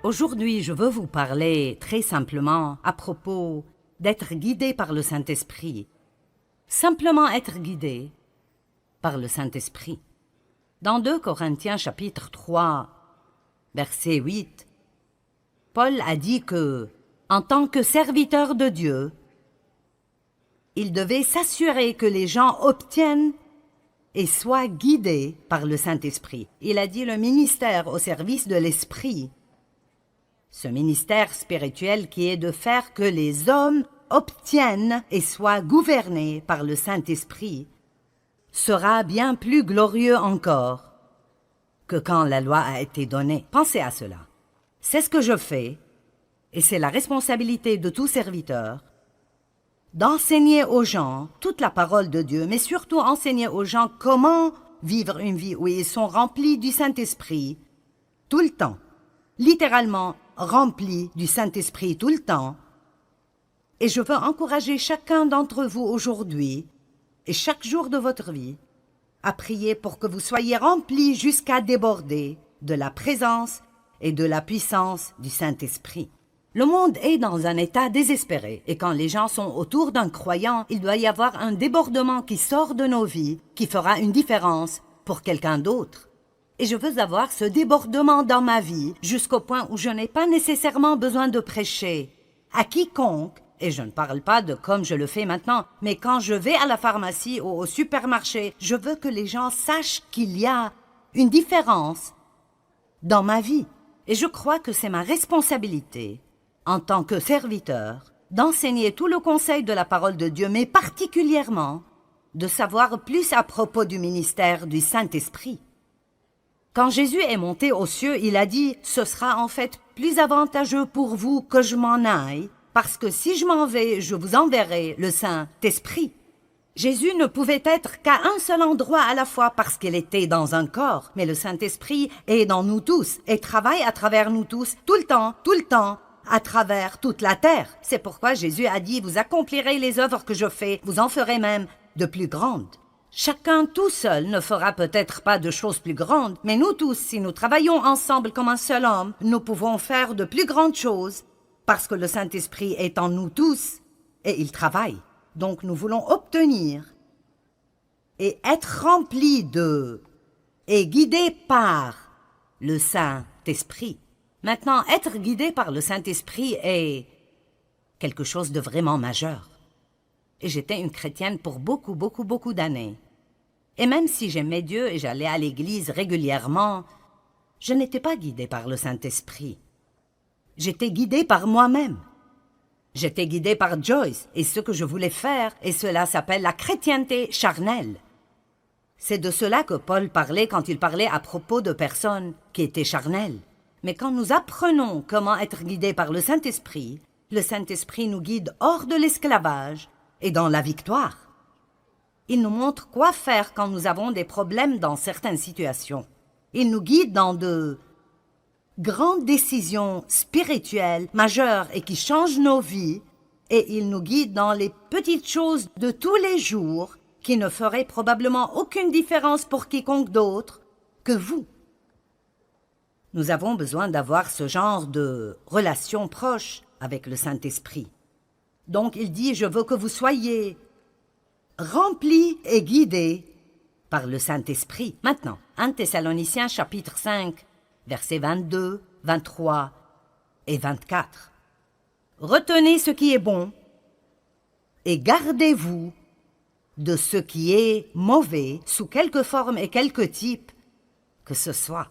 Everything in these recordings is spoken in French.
Aujourd'hui, je veux vous parler très simplement à propos d'être guidé par le Saint-Esprit. Simplement être guidé par le Saint-Esprit. Dans 2 Corinthiens chapitre 3, verset 8, Paul a dit que, en tant que serviteur de Dieu, il devait s'assurer que les gens obtiennent et soient guidés par le Saint-Esprit. Il a dit le ministère au service de l'Esprit. Ce ministère spirituel qui est de faire que les hommes obtiennent et soient gouvernés par le Saint-Esprit sera bien plus glorieux encore que quand la loi a été donnée. Pensez à cela. C'est ce que je fais, et c'est la responsabilité de tout serviteur, d'enseigner aux gens toute la parole de Dieu, mais surtout enseigner aux gens comment vivre une vie où ils sont remplis du Saint-Esprit tout le temps, littéralement remplis du Saint-Esprit tout le temps. Et je veux encourager chacun d'entre vous aujourd'hui et chaque jour de votre vie à prier pour que vous soyez remplis jusqu'à déborder de la présence et de la puissance du Saint-Esprit. Le monde est dans un état désespéré et quand les gens sont autour d'un croyant, il doit y avoir un débordement qui sort de nos vies, qui fera une différence pour quelqu'un d'autre. Et je veux avoir ce débordement dans ma vie jusqu'au point où je n'ai pas nécessairement besoin de prêcher à quiconque, et je ne parle pas de comme je le fais maintenant, mais quand je vais à la pharmacie ou au supermarché, je veux que les gens sachent qu'il y a une différence dans ma vie. Et je crois que c'est ma responsabilité, en tant que serviteur, d'enseigner tout le conseil de la parole de Dieu, mais particulièrement de savoir plus à propos du ministère du Saint-Esprit. Quand Jésus est monté aux cieux, il a dit « Ce sera en fait plus avantageux pour vous que je m'en aille, parce que si je m'en vais, je vous enverrai le Saint-Esprit. » Jésus ne pouvait être qu'à un seul endroit à la fois parce qu'il était dans un corps, mais le Saint-Esprit est dans nous tous et travaille à travers nous tous, tout le temps, à travers toute la terre. C'est pourquoi Jésus a dit « Vous accomplirez les œuvres que je fais, vous en ferez même de plus grandes. » Chacun tout seul ne fera peut-être pas de choses plus grandes, mais nous tous, si nous travaillons ensemble comme un seul homme, nous pouvons faire de plus grandes choses parce que le Saint-Esprit est en nous tous et il travaille. Donc nous voulons obtenir et être remplis de et guidés par le Saint-Esprit. Maintenant, être guidé par le Saint-Esprit est quelque chose de vraiment majeur. Et j'étais une chrétienne pour beaucoup d'années. Et même si j'aimais Dieu et j'allais à l'église régulièrement, je n'étais pas guidée par le Saint-Esprit. J'étais guidée par moi-même. J'étais guidée par Joyce et ce que je voulais faire, et cela s'appelle la chrétienté charnelle. C'est de cela que Paul parlait quand il parlait à propos de personnes qui étaient charnelles. Mais quand nous apprenons comment être guidés par le Saint-Esprit nous guide hors de l'esclavage et dans la victoire. Il nous montre quoi faire quand nous avons des problèmes dans certaines situations. Il nous guide dans de grandes décisions spirituelles majeures et qui changent nos vies, et il nous guide dans les petites choses de tous les jours qui ne feraient probablement aucune différence pour quiconque d'autre que vous. Nous avons besoin d'avoir ce genre de relation proche avec le Saint-Esprit. Donc il dit « Je veux que vous soyez remplis et guidés par le Saint-Esprit. » Maintenant, 1 Thessaloniciens chapitre 5, versets 22, 23 et 24. « Retenez ce qui est bon et gardez-vous de ce qui est mauvais sous quelque forme et quelque type que ce soit.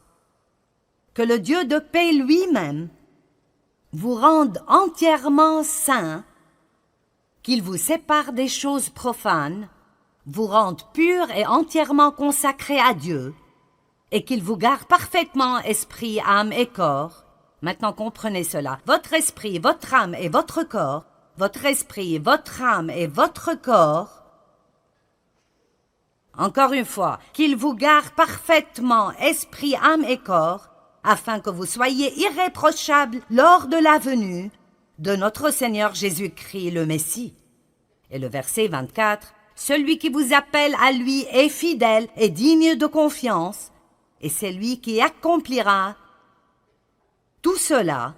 Que le Dieu de paix lui-même vous rende entièrement saints, qu'il vous sépare des choses profanes, vous rende purs et entièrement consacrés à Dieu, et qu'il vous garde parfaitement esprit, âme et corps. Maintenant comprenez cela. Votre esprit, votre âme et votre corps, votre esprit, votre âme et votre corps. Encore une fois, qu'il vous garde parfaitement esprit, âme et corps, afin que vous soyez irréprochables lors de la venue de notre Seigneur Jésus-Christ le Messie. Et le verset 24, « Celui qui vous appelle à lui est fidèle et digne de confiance, et c'est lui qui accomplira Tout cela,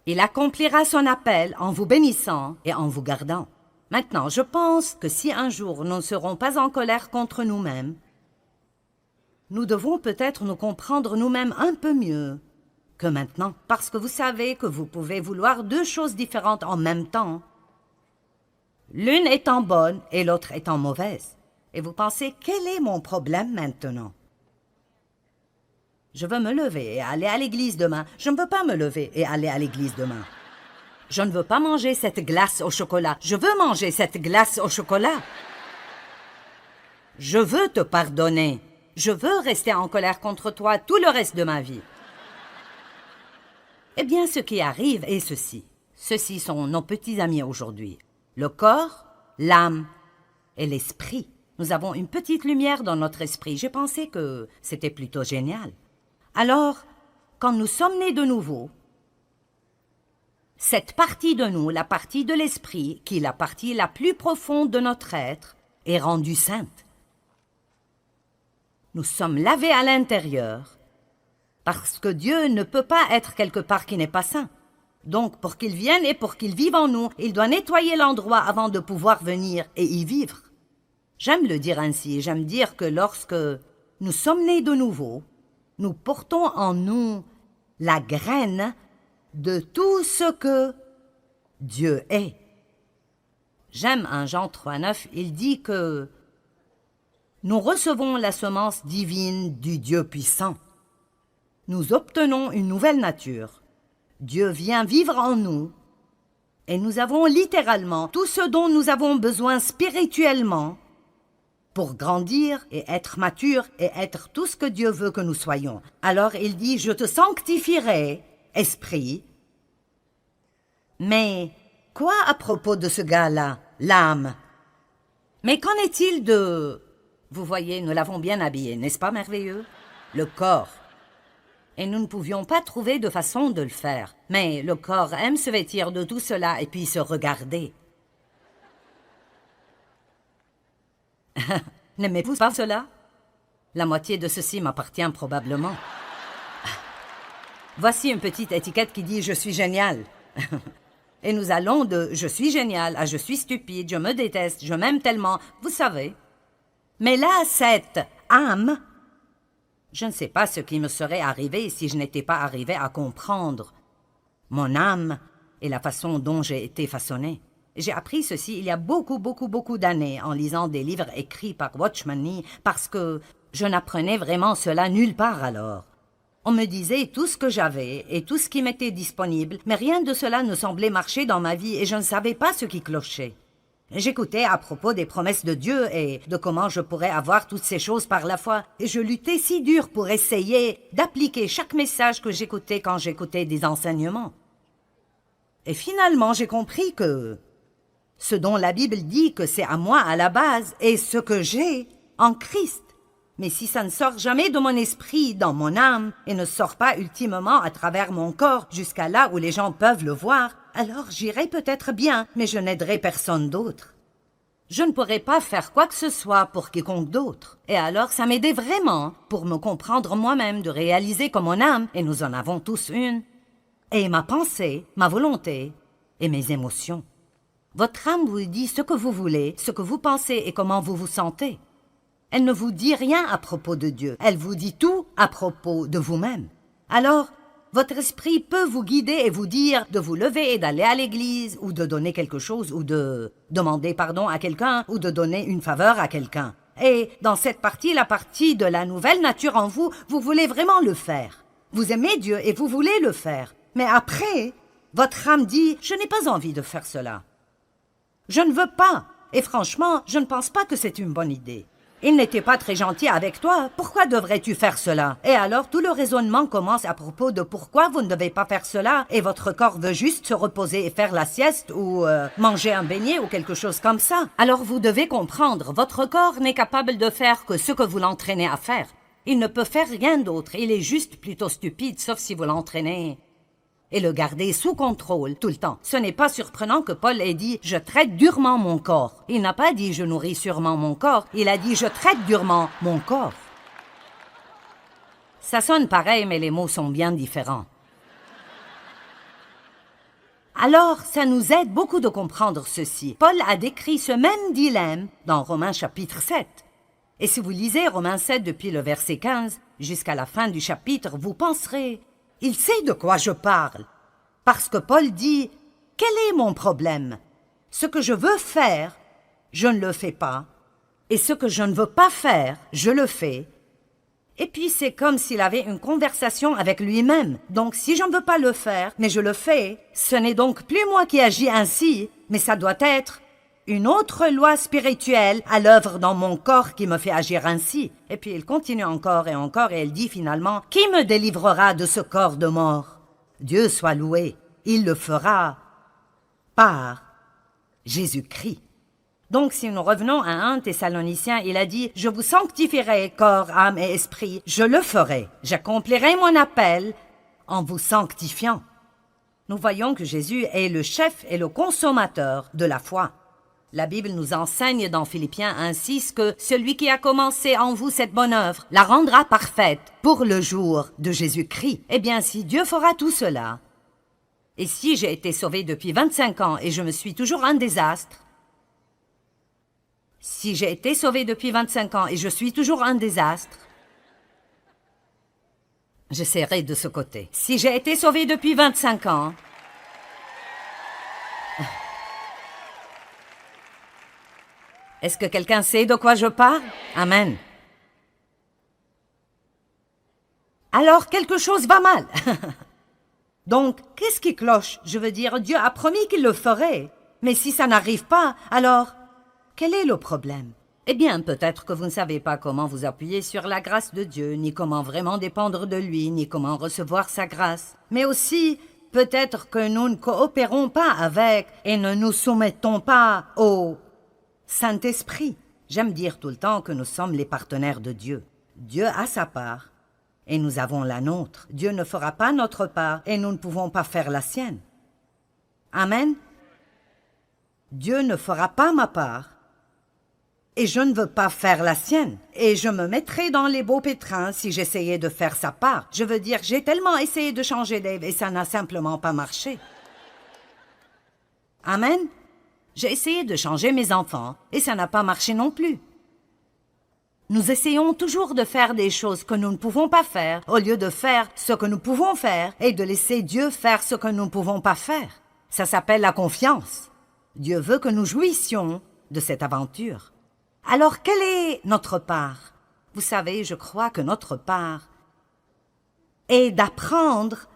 il accomplira son appel en vous bénissant et en vous gardant. Maintenant, je pense que si un jour nous ne serons pas en colère contre nous-mêmes, nous devons peut-être nous comprendre nous-mêmes un peu mieux que maintenant, parce que vous savez que vous pouvez vouloir deux choses différentes en même temps, l'une étant bonne et l'autre étant mauvaise. Et vous pensez, quel est mon problème maintenant? Je veux me lever et aller à l'église demain. Je ne veux pas me lever et aller à l'église demain. Je ne veux pas manger cette glace au chocolat. Je veux manger cette glace au chocolat. Je veux te pardonner. Je veux rester en colère contre toi tout le reste de ma vie. Eh bien, ce qui arrive est ceci. Ceux-ci sont nos petits amis aujourd'hui. Le corps, l'âme et l'esprit. Nous avons une petite lumière dans notre esprit. J'ai pensé que c'était plutôt génial. Alors, quand nous sommes nés de nouveau, cette partie de nous, la partie de l'esprit, qui est la partie la plus profonde de notre être, est rendue sainte. Nous sommes lavés à l'intérieur, parce que Dieu ne peut pas être quelque part qui n'est pas saint. Donc, pour qu'il vienne et pour qu'il vive en nous, il doit nettoyer l'endroit avant de pouvoir venir et y vivre. J'aime le dire ainsi, j'aime dire que lorsque nous sommes nés de nouveau, nous portons en nous la graine de tout ce que Dieu est. J'aime 1 Jean 3,9, il dit que nous recevons la semence divine du Dieu puissant. Nous obtenons une nouvelle nature. Dieu vient vivre en nous et nous avons littéralement tout ce dont nous avons besoin spirituellement pour grandir et être mature et être tout ce que Dieu veut que nous soyons. Alors il dit, je te sanctifierai, esprit. Mais quoi à propos de ce gars-là, l'âme? Mais qu'en est-il de... Vous voyez, nous l'avons bien habillé, n'est-ce pas merveilleux? Le corps. Et nous ne pouvions pas trouver de façon de le faire. Mais le corps aime se vêtir de tout cela et puis se regarder. N'aimez-vous pas cela? La moitié de ceci m'appartient probablement. Voici une petite étiquette qui dit « Je suis génial ». Et nous allons de « Je suis génial » à « Je suis stupide, je me déteste, je m'aime tellement », vous savez. Mais là, cette âme, je ne sais pas ce qui me serait arrivé si je n'étais pas arrivé à comprendre mon âme et la façon dont j'ai été façonné. J'ai appris ceci il y a beaucoup d'années en lisant des livres écrits par Watchman Nee parce que je n'apprenais vraiment cela nulle part alors. On me disait tout ce que j'avais et tout ce qui m'était disponible, mais rien de cela ne semblait marcher dans ma vie et je ne savais pas ce qui clochait. J'écoutais à propos des promesses de Dieu et de comment je pourrais avoir toutes ces choses par la foi, et je luttais si dur pour essayer d'appliquer chaque message que j'écoutais quand j'écoutais des enseignements. Et finalement, j'ai compris que ce dont la Bible dit que c'est à moi à la base est ce que j'ai en Christ. Mais si ça ne sort jamais de mon esprit, dans mon âme, et ne sort pas ultimement à travers mon corps jusqu'à là où les gens peuvent le voir, alors j'irai peut-être bien, mais je n'aiderai personne d'autre. Je ne pourrai pas faire quoi que ce soit pour quiconque d'autre. Et alors ça m'aidait vraiment pour me comprendre moi-même, de réaliser que mon âme, et nous en avons tous une, et ma pensée, ma volonté et mes émotions. Votre âme vous dit ce que vous voulez, ce que vous pensez et comment vous vous sentez. Elle ne vous dit rien à propos de Dieu, elle vous dit tout à propos de vous-même. Alors, votre esprit peut vous guider et vous dire de vous lever et d'aller à l'église, ou de donner quelque chose, ou de demander pardon à quelqu'un, ou de donner une faveur à quelqu'un. Et dans cette partie, la partie de la nouvelle nature en vous, vous voulez vraiment le faire. Vous aimez Dieu et vous voulez le faire. Mais après, votre âme dit « Je n'ai pas envie de faire cela. Je ne veux pas. Et franchement, je ne pense pas que c'est une bonne idée. Il n'était pas très gentil avec toi. Pourquoi devrais-tu faire cela? » Et alors, tout le raisonnement commence à propos de pourquoi vous ne devez pas faire cela et votre corps veut juste se reposer et faire la sieste ou manger un beignet ou quelque chose comme ça. Alors, vous devez comprendre, votre corps n'est capable de faire que ce que vous l'entraînez à faire. Il ne peut faire rien d'autre. Il est juste plutôt stupide, sauf si vous l'entraînez et le garder sous contrôle tout le temps. Ce n'est pas surprenant que Paul ait dit « Je traite durement mon corps ». Il n'a pas dit « Je nourris sûrement mon corps ». Il a dit « Je traite durement mon corps ». Ça sonne pareil, mais les mots sont bien différents. Alors, ça nous aide beaucoup de comprendre ceci. Paul a décrit ce même dilemme dans Romains chapitre 7. Et si vous lisez Romains 7 depuis le verset 15 jusqu'à la fin du chapitre, vous penserez « Il sait de quoi je parle ». Parce que Paul dit « Quel est mon problème? Ce que je veux faire, je ne le fais pas. Et ce que je ne veux pas faire, je le fais. » Et puis c'est comme s'il avait une conversation avec lui-même. Donc si je ne veux pas le faire, mais je le fais, ce n'est donc plus moi qui agis ainsi, mais ça doit être une autre loi spirituelle à l'œuvre dans mon corps qui me fait agir ainsi. Et puis il continue encore et elle dit finalement « Qui me délivrera de ce corps de mort? Dieu soit loué, il le fera par Jésus-Christ. » Donc si nous revenons à 1 Thessaloniciens, il a dit « Je vous sanctifierai corps, âme et esprit, je le ferai, j'accomplirai mon appel en vous sanctifiant. » Nous voyons que Jésus est le chef et le consommateur de la foi. La Bible nous enseigne dans Philippiens 1,6 que celui qui a commencé en vous cette bonne œuvre la rendra parfaite pour le jour de Jésus-Christ. Eh bien, si Dieu fera tout cela, et si j'ai été sauvé depuis 25 ans et je me suis toujours un désastre, si j'ai été sauvé depuis 25 ans et je suis toujours un désastre, j'essaierai de ce côté. Si j'ai été sauvé depuis 25 ans, est-ce que quelqu'un sait de quoi je parle? Amen. Alors, quelque chose va mal. Donc, qu'est-ce qui cloche? Je veux dire, Dieu a promis qu'il le ferait. Mais si ça n'arrive pas, alors, quel est le problème? Eh bien, peut-être que vous ne savez pas comment vous appuyer sur la grâce de Dieu, ni comment vraiment dépendre de lui, ni comment recevoir sa grâce. Mais aussi, peut-être que nous ne coopérons pas avec et ne nous soumettons pas au Saint-Esprit. J'aime dire tout le temps que nous sommes les partenaires de Dieu. Dieu a sa part et nous avons la nôtre. Dieu ne fera pas notre part et nous ne pouvons pas faire la sienne. Amen. Dieu ne fera pas ma part et je ne veux pas faire la sienne. Et je me mettrais dans les beaux pétrins si j'essayais de faire sa part. Je veux dire, j'ai tellement essayé de changer Dave et ça n'a simplement pas marché. Amen. J'ai essayé de changer mes enfants et ça n'a pas marché non plus. Nous essayons toujours de faire des choses que nous ne pouvons pas faire au lieu de faire ce que nous pouvons faire et de laisser Dieu faire ce que nous ne pouvons pas faire. Ça s'appelle la confiance. Dieu veut que nous jouissions de cette aventure. Alors, quelle est notre part? Vous savez, je crois que notre part est d'apprendre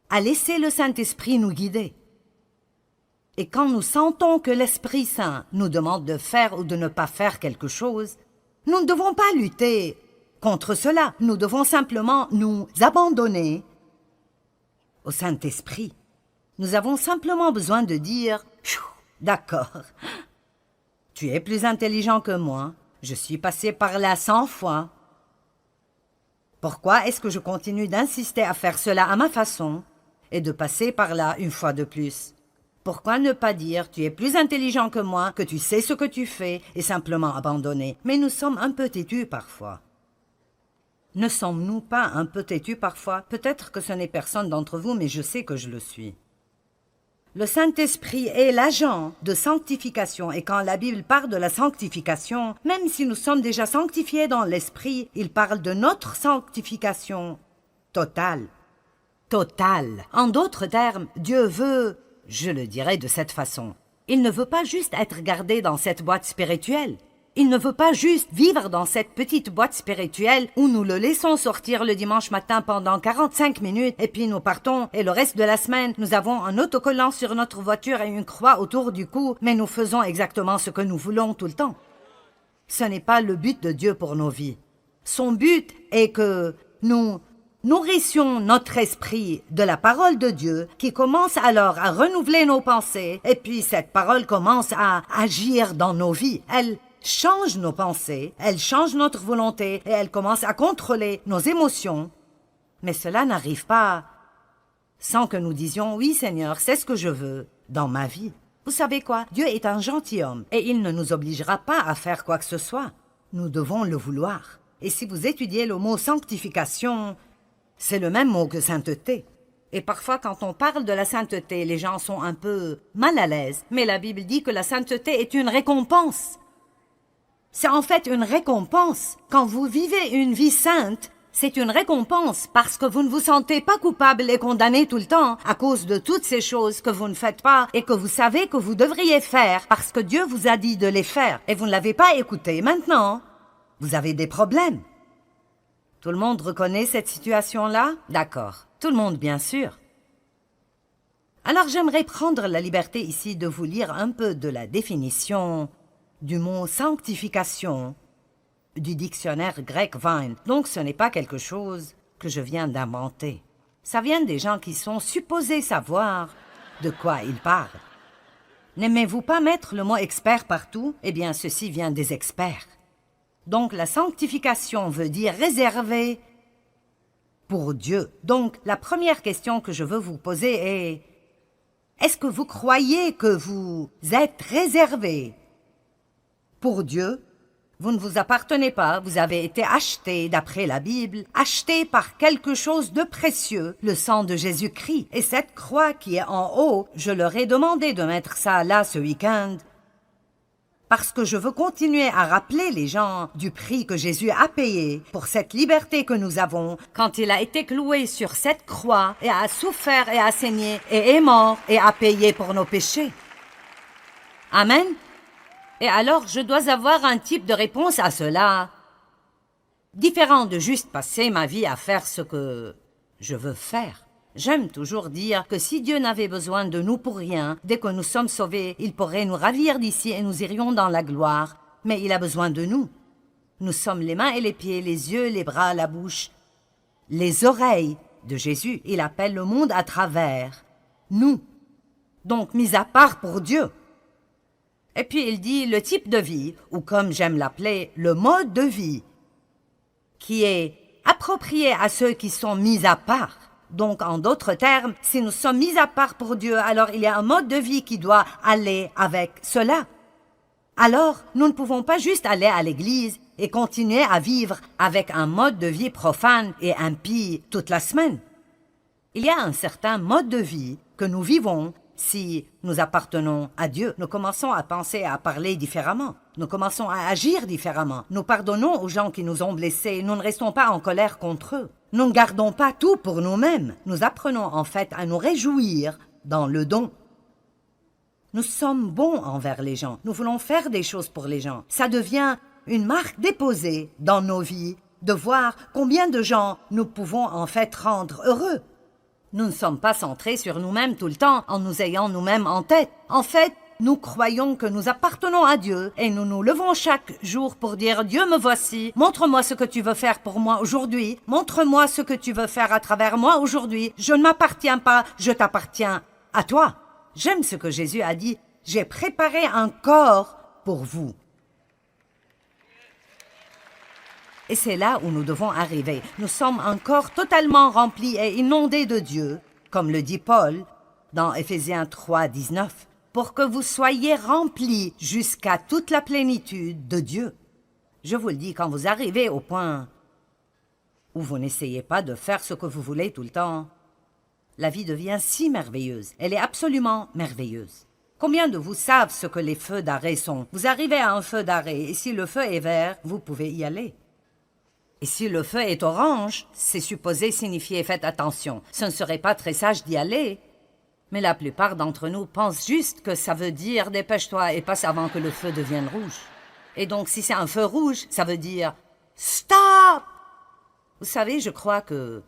à laisser le Saint-Esprit nous guider. Et quand nous sentons que l'Esprit Saint nous demande de faire ou de ne pas faire quelque chose, nous ne devons pas lutter contre cela. Nous devons simplement nous abandonner au Saint-Esprit. Nous avons simplement besoin de dire « D'accord, tu es plus intelligent que moi, je suis passé par là 100 fois. Pourquoi est-ce que je continue d'insister à faire cela à ma façon et de passer par là une fois de plus ? Pourquoi ne pas dire « Tu es plus intelligent que moi, que tu sais ce que tu fais » et simplement abandonner? Mais nous sommes un peu têtus parfois. Ne sommes-nous pas un peu têtus parfois? Peut-être que ce n'est personne d'entre vous, mais je sais que je le suis. Le Saint-Esprit est l'agent de sanctification et quand la Bible parle de la sanctification, même si nous sommes déjà sanctifiés dans l'Esprit, il parle de notre sanctification totale. Totale. En d'autres termes, Dieu veut... Je le dirais de cette façon. Il ne veut pas juste être gardé dans cette boîte spirituelle. Il ne veut pas juste vivre dans cette petite boîte spirituelle où nous le laissons sortir le dimanche matin pendant 45 minutes et puis nous partons et le reste de la semaine, nous avons un autocollant sur notre voiture et une croix autour du cou, mais nous faisons exactement ce que nous voulons tout le temps. Ce n'est pas le but de Dieu pour nos vies. Son but est que nous nourrissions notre esprit de la parole de Dieu qui commence alors à renouveler nos pensées et puis cette parole commence à agir dans nos vies. Elle change nos pensées, elle change notre volonté et elle commence à contrôler nos émotions. Mais cela n'arrive pas sans que nous disions « Oui Seigneur, c'est ce que je veux dans ma vie ». Vous savez quoi? Dieu est un gentilhomme et il ne nous obligera pas à faire quoi que ce soit. Nous devons le vouloir. Et si vous étudiez le mot « sanctification », c'est le même mot que « sainteté ». Et parfois, quand on parle de la sainteté, les gens sont un peu mal à l'aise. Mais la Bible dit que la sainteté est une récompense. C'est en fait une récompense. Quand vous vivez une vie sainte, c'est une récompense parce que vous ne vous sentez pas coupable et condamné tout le temps à cause de toutes ces choses que vous ne faites pas et que vous savez que vous devriez faire parce que Dieu vous a dit de les faire et vous ne l'avez pas écouté. Maintenant, vous avez des problèmes. Tout le monde reconnaît cette situation-là? D'accord. Tout le monde, bien sûr. Alors j'aimerais prendre la liberté ici de vous lire un peu de la définition du mot sanctification du dictionnaire grec Vine. Donc ce n'est pas quelque chose que je viens d'inventer. Ça vient des gens qui sont supposés savoir de quoi ils parlent. N'aimez-vous pas mettre le mot expert partout? Eh bien, ceci vient des experts. Donc la sanctification veut dire réservé pour Dieu. Donc la première question que je veux vous poser est: est-ce que vous croyez que vous êtes réservé pour Dieu? Vous ne vous appartenez pas, vous avez été acheté, d'après la Bible, acheté par quelque chose de précieux, le sang de Jésus-Christ. Et cette croix qui est en haut, je leur ai demandé de mettre ça là ce week-end, parce que je veux continuer à rappeler les gens du prix que Jésus a payé pour cette liberté que nous avons quand il a été cloué sur cette croix et a souffert et a saigné et est mort et a payé pour nos péchés. Amen. Et alors, je dois avoir un type de réponse à cela, différent de juste passer ma vie à faire ce que je veux faire. J'aime toujours dire que si Dieu n'avait besoin de nous pour rien, dès que nous sommes sauvés, il pourrait nous ravir d'ici et nous irions dans la gloire. Mais il a besoin de nous. Nous sommes les mains et les pieds, les yeux, les bras, la bouche, les oreilles de Jésus. Il appelle le monde à travers nous. Donc, mis à part pour Dieu. Et puis il dit le type de vie, ou comme j'aime l'appeler, le mode de vie, qui est approprié à ceux qui sont mis à part. Donc, en d'autres termes, si nous sommes mis à part pour Dieu, alors il y a un mode de vie qui doit aller avec cela. Alors, nous ne pouvons pas juste aller à l'église et continuer à vivre avec un mode de vie profane et impie toute la semaine. Il y a un certain mode de vie que nous vivons. Si nous appartenons à Dieu, nous commençons à penser et à parler différemment. Nous commençons à agir différemment. Nous pardonnons aux gens qui nous ont blessés. Nous ne restons pas en colère contre eux. Nous ne gardons pas tout pour nous-mêmes. Nous apprenons en fait à nous réjouir dans le don. Nous sommes bons envers les gens. Nous voulons faire des choses pour les gens. Ça devient une marque déposée dans nos vies de voir combien de gens nous pouvons en fait rendre heureux. Nous ne sommes pas centrés sur nous-mêmes tout le temps en nous ayant nous-mêmes en tête. En fait, nous croyons que nous appartenons à Dieu et nous nous levons chaque jour pour dire « Dieu, me voici, montre-moi ce que tu veux faire pour moi aujourd'hui, montre-moi ce que tu veux faire à travers moi aujourd'hui, je ne m'appartiens pas, je t'appartiens à toi. » J'aime ce que Jésus a dit « J'ai préparé un corps pour vous. » Et c'est là où nous devons arriver. Nous sommes un corps totalement rempli et inondé de Dieu, comme le dit Paul dans Éphésiens 3, 19, pour que vous soyez remplis jusqu'à toute la plénitude de Dieu. Je vous le dis, quand vous arrivez au point où vous n'essayez pas de faire ce que vous voulez tout le temps, la vie devient si merveilleuse. Elle est absolument merveilleuse. Combien de vous savent ce que les feux d'arrêt sont? Vous arrivez à un feu d'arrêt et si le feu est vert, vous pouvez y aller. Et si le feu est orange, c'est supposé signifier « faites attention ». Ce ne serait pas très sage d'y aller. Mais la plupart d'entre nous pensent juste que ça veut dire « dépêche-toi et passe avant que le feu devienne rouge ». Et donc si c'est un feu rouge, ça veut dire « stop ». Vous savez, je crois que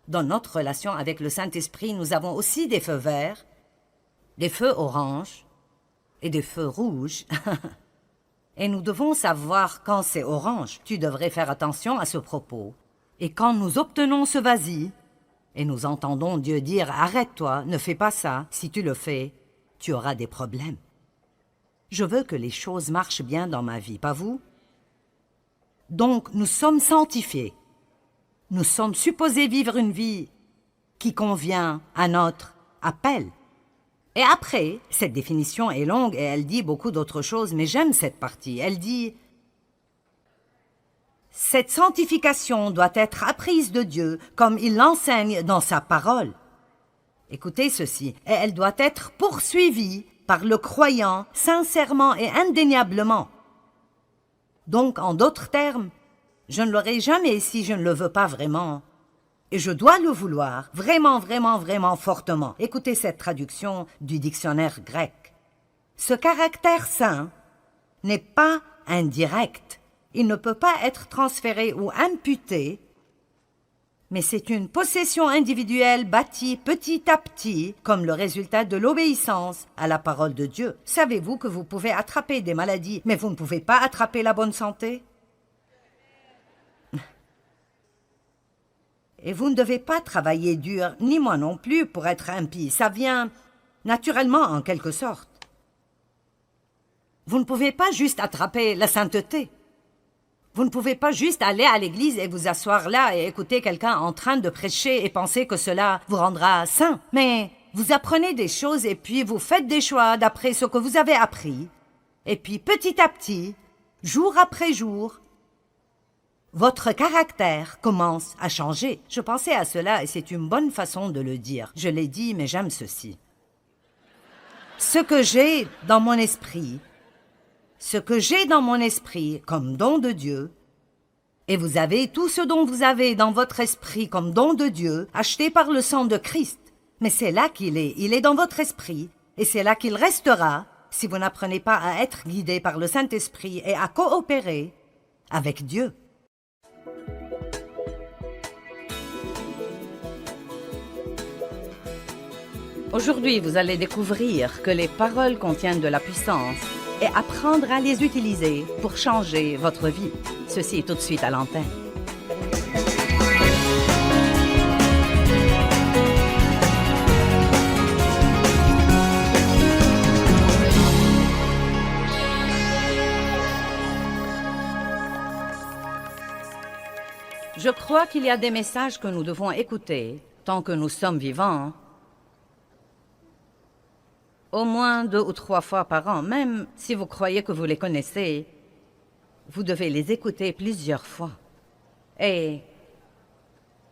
dans notre relation avec le Saint-Esprit, nous avons aussi des feux verts, des feux oranges et des feux rouges. Et nous devons savoir quand c'est orange. Tu devrais faire attention à ce propos. Et quand nous obtenons ce vas-y, et nous entendons Dieu dire « Arrête-toi, ne fais pas ça. Si tu le fais, tu auras des problèmes. » Je veux que les choses marchent bien dans ma vie, pas vous? Donc, nous sommes sanctifiés. Nous sommes supposés vivre une vie qui convient à notre appel. Et après, cette définition est longue et elle dit beaucoup d'autres choses, mais j'aime cette partie. Elle dit « Cette sanctification doit être apprise de Dieu comme il l'enseigne dans sa parole. » Écoutez ceci, et elle doit être poursuivie par le croyant sincèrement et indéniablement. Donc, en d'autres termes, je ne l'aurai jamais si je ne le veux pas vraiment. Et je dois le vouloir, vraiment, vraiment, vraiment fortement. Écoutez cette traduction du dictionnaire grec. Ce caractère saint n'est pas indirect. Il ne peut pas être transféré ou imputé, mais c'est une possession individuelle bâtie petit à petit comme le résultat de l'obéissance à la parole de Dieu. Savez-vous que vous pouvez attraper des maladies, mais vous ne pouvez pas attraper la bonne santé? Et vous ne devez pas travailler dur, ni moi non plus, pour être impie. Ça vient naturellement, en quelque sorte. Vous ne pouvez pas juste attraper la sainteté. Vous ne pouvez pas juste aller à l'église et vous asseoir là et écouter quelqu'un en train de prêcher et penser que cela vous rendra saint. Mais vous apprenez des choses et puis vous faites des choix d'après ce que vous avez appris. Et puis petit à petit, jour après jour, votre caractère commence à changer. Je pensais à cela et c'est une bonne façon de le dire. Je l'ai dit, mais j'aime ceci. Ce que j'ai dans mon esprit comme don de Dieu, et vous avez tout ce dont vous avez dans votre esprit comme don de Dieu, acheté par le sang de Christ. Mais c'est là qu'il est, il est dans votre esprit, et c'est là qu'il restera si vous n'apprenez pas à être guidé par le Saint-Esprit et à coopérer avec Dieu. Aujourd'hui, vous allez découvrir que les paroles contiennent de la puissance et apprendre à les utiliser pour changer votre vie. Ceci tout de suite à l'antenne. Je crois qu'il y a des messages que nous devons écouter tant que nous sommes vivants, au moins 2 ou 3 fois par an, même si vous croyez que vous les connaissez, vous devez les écouter plusieurs fois. Et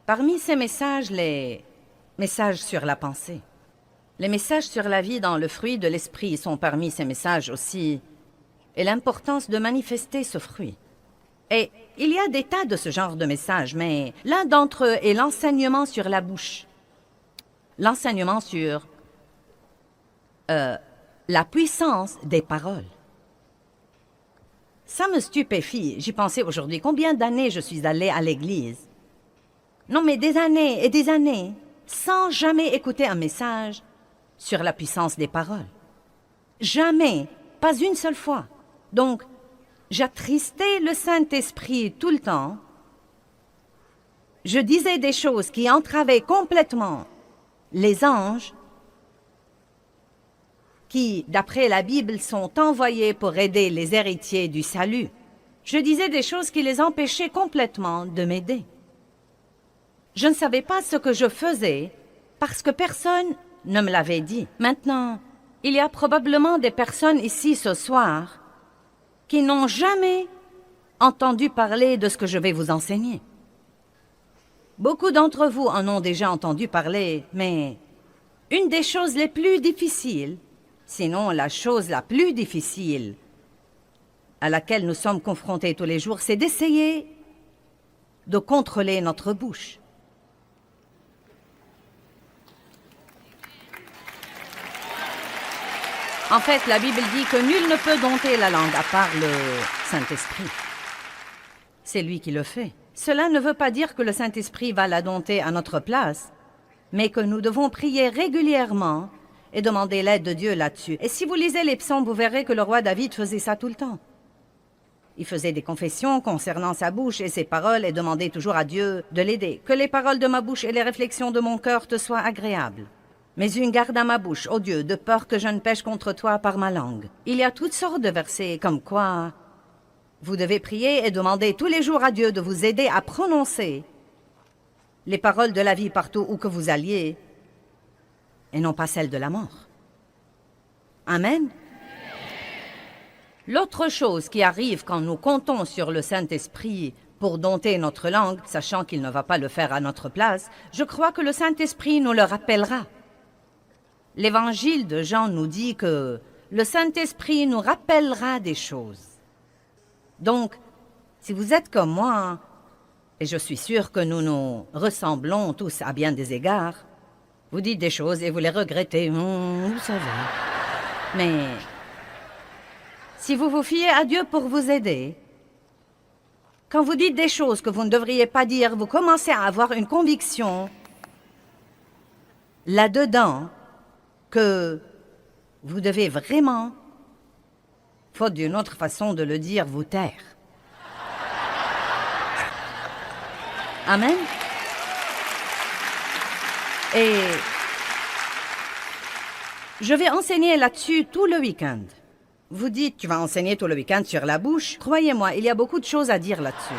parmi ces messages, les messages sur la pensée, les messages sur la vie dans le fruit de l'esprit sont parmi ces messages aussi, et l'importance de manifester ce fruit. Et il y a des tas de ce genre de messages, mais l'un d'entre eux est l'enseignement sur la bouche, l'enseignement sur la puissance des paroles. Ça me stupéfie. J'y pensais aujourd'hui. Combien d'années je suis allée à l'église? Non, mais des années et des années, sans jamais écouter un message sur la puissance des paroles. Jamais, pas une seule fois. Donc, j'attristais le Saint-Esprit tout le temps. Je disais des choses qui entravaient complètement les anges qui, d'après la Bible, sont envoyés pour aider les héritiers du salut. Je disais des choses qui les empêchaient complètement de m'aider. Je ne savais pas ce que je faisais parce que personne ne me l'avait dit. Maintenant, il y a probablement des personnes ici ce soir qui n'ont jamais entendu parler de ce que je vais vous enseigner. Beaucoup d'entre vous en ont déjà entendu parler, mais une des choses les plus difficiles, sinon la chose la plus difficile à laquelle nous sommes confrontés tous les jours, c'est d'essayer de contrôler notre bouche. En fait, la Bible dit que nul ne peut dompter la langue à part le Saint-Esprit. C'est lui qui le fait. Cela ne veut pas dire que le Saint-Esprit va la dompter à notre place, mais que nous devons prier régulièrement et demander l'aide de Dieu là-dessus. Et si vous lisez les psaumes, vous verrez que le roi David faisait ça tout le temps. Il faisait des confessions concernant sa bouche et ses paroles et demandait toujours à Dieu de l'aider. Que les paroles de ma bouche et les réflexions de mon cœur te soient agréables. Mais une garde à ma bouche, ô Dieu, de peur que je ne pêche contre toi par ma langue. Il y a toutes sortes de versets comme quoi vous devez prier et demander tous les jours à Dieu de vous aider à prononcer les paroles de la vie partout où que vous alliez et non pas celles de la mort. Amen. L'autre chose qui arrive quand nous comptons sur le Saint-Esprit pour dompter notre langue, sachant qu'il ne va pas le faire à notre place, je crois que le Saint-Esprit nous le rappellera. L'évangile de Jean nous dit que le Saint-Esprit nous rappellera des choses. Donc, si vous êtes comme moi, et je suis sûre que nous nous ressemblons tous à bien des égards, vous dites des choses et vous les regrettez, vous savez. Mais si vous vous fiez à Dieu pour vous aider, quand vous dites des choses que vous ne devriez pas dire, vous commencez à avoir une conviction là-dedans que vous devez vraiment, faute d'une autre façon de le dire, vous taire. Amen. Et je vais enseigner là-dessus tout le week-end. Vous dites, tu vas enseigner tout le week-end sur la bouche. Croyez-moi, il y a beaucoup de choses à dire là-dessus.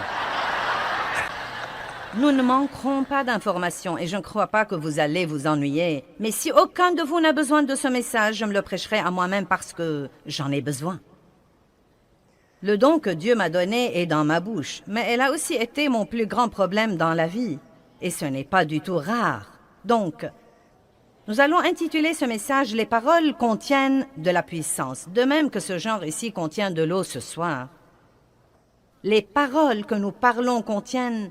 Nous ne manquerons pas d'informations et je ne crois pas que vous allez vous ennuyer. Mais si aucun de vous n'a besoin de ce message, je me le prêcherai à moi-même parce que j'en ai besoin. Le don que Dieu m'a donné est dans ma bouche, mais elle a aussi été mon plus grand problème dans la vie. Et ce n'est pas du tout rare. Donc, nous allons intituler ce message « Les paroles contiennent de la puissance », de même que ce genre ici contient de l'eau ce soir. Les paroles que nous parlons contiennent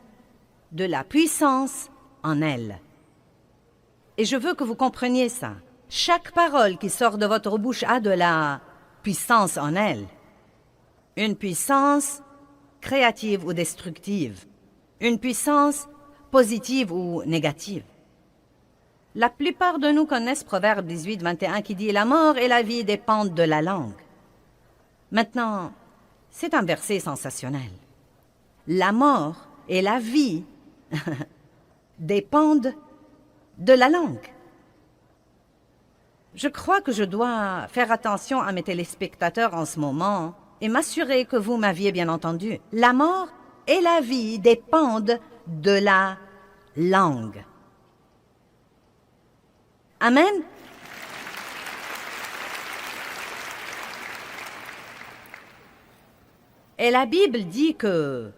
de la puissance en elles. Et je veux que vous compreniez ça. Chaque parole qui sort de votre bouche a de la puissance en elle. Une puissance créative ou destructive. Une puissance positive ou négative. La plupart de nous connaissent Proverbe 18, 21 qui dit « La mort et la vie dépendent de la langue ». Maintenant, c'est un verset sensationnel. La mort et la vie dépendent de la langue. Je crois que je dois faire attention à mes téléspectateurs en ce moment et m'assurer que vous m'aviez bien entendu. La mort et la vie dépendent de la langue. Amen. Et la Bible dit que...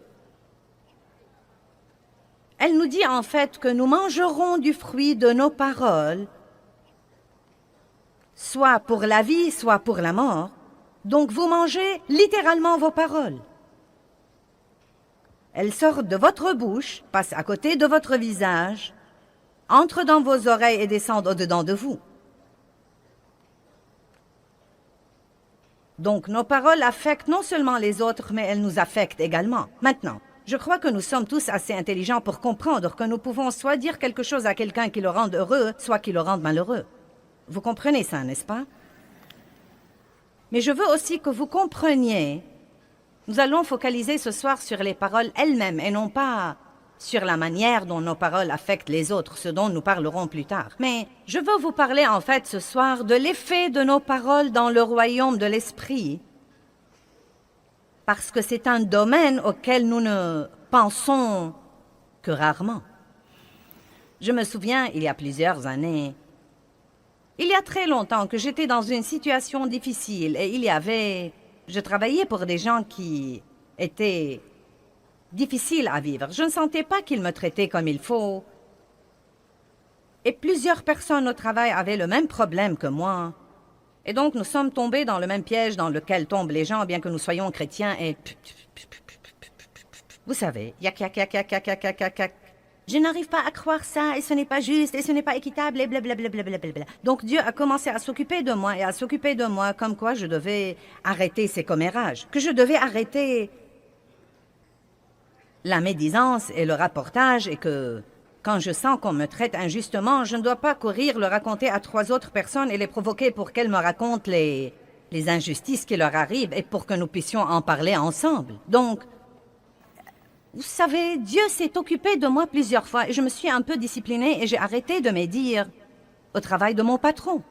Elle nous dit en fait que nous mangerons du fruit de nos paroles, soit pour la vie, soit pour la mort. Donc vous mangez littéralement vos paroles. Elles sortent de votre bouche, passent à côté de votre visage, entrent dans vos oreilles et descendent au-dedans de vous. Donc nos paroles affectent non seulement les autres, mais elles nous affectent également. Maintenant, je crois que nous sommes tous assez intelligents pour comprendre que nous pouvons soit dire quelque chose à quelqu'un qui le rende heureux, soit qui le rende malheureux. Vous comprenez ça, n'est-ce pas? Mais je veux aussi que vous compreniez, nous allons focaliser ce soir sur les paroles elles-mêmes et non pas sur la manière dont nos paroles affectent les autres, ce dont nous parlerons plus tard. Mais je veux vous parler en fait ce soir de l'effet de nos paroles dans le royaume de l'esprit, parce que c'est un domaine auquel nous ne pensons que rarement. Je me souviens, il y a plusieurs années, il y a très longtemps que j'étais dans une situation difficile et je travaillais pour des gens qui étaient difficiles à vivre. Je ne sentais pas qu'ils me traitaient comme il faut. Et plusieurs personnes au travail avaient le même problème que moi. Et donc nous sommes tombés dans le même piège dans lequel tombent les gens, bien que nous soyons chrétiens et... Vous savez, yak, yak, yak, yak, yak, yak, yak, yak, yak. Je n'arrive pas à croire ça, et ce n'est pas juste, et ce n'est pas équitable, et blablabla. Donc Dieu a commencé à s'occuper de moi, et à s'occuper de moi, comme quoi je devais arrêter ces commérages, que je devais arrêter la médisance et le rapportage, et que quand je sens qu'on me traite injustement, je ne dois pas courir le raconter à 3 autres personnes et les provoquer pour qu'elles me racontent les injustices qui leur arrivent, et pour que nous puissions en parler ensemble. Donc, vous savez, Dieu s'est occupé de moi plusieurs fois et je me suis un peu disciplinée et j'ai arrêté de médire au travail de mon patron.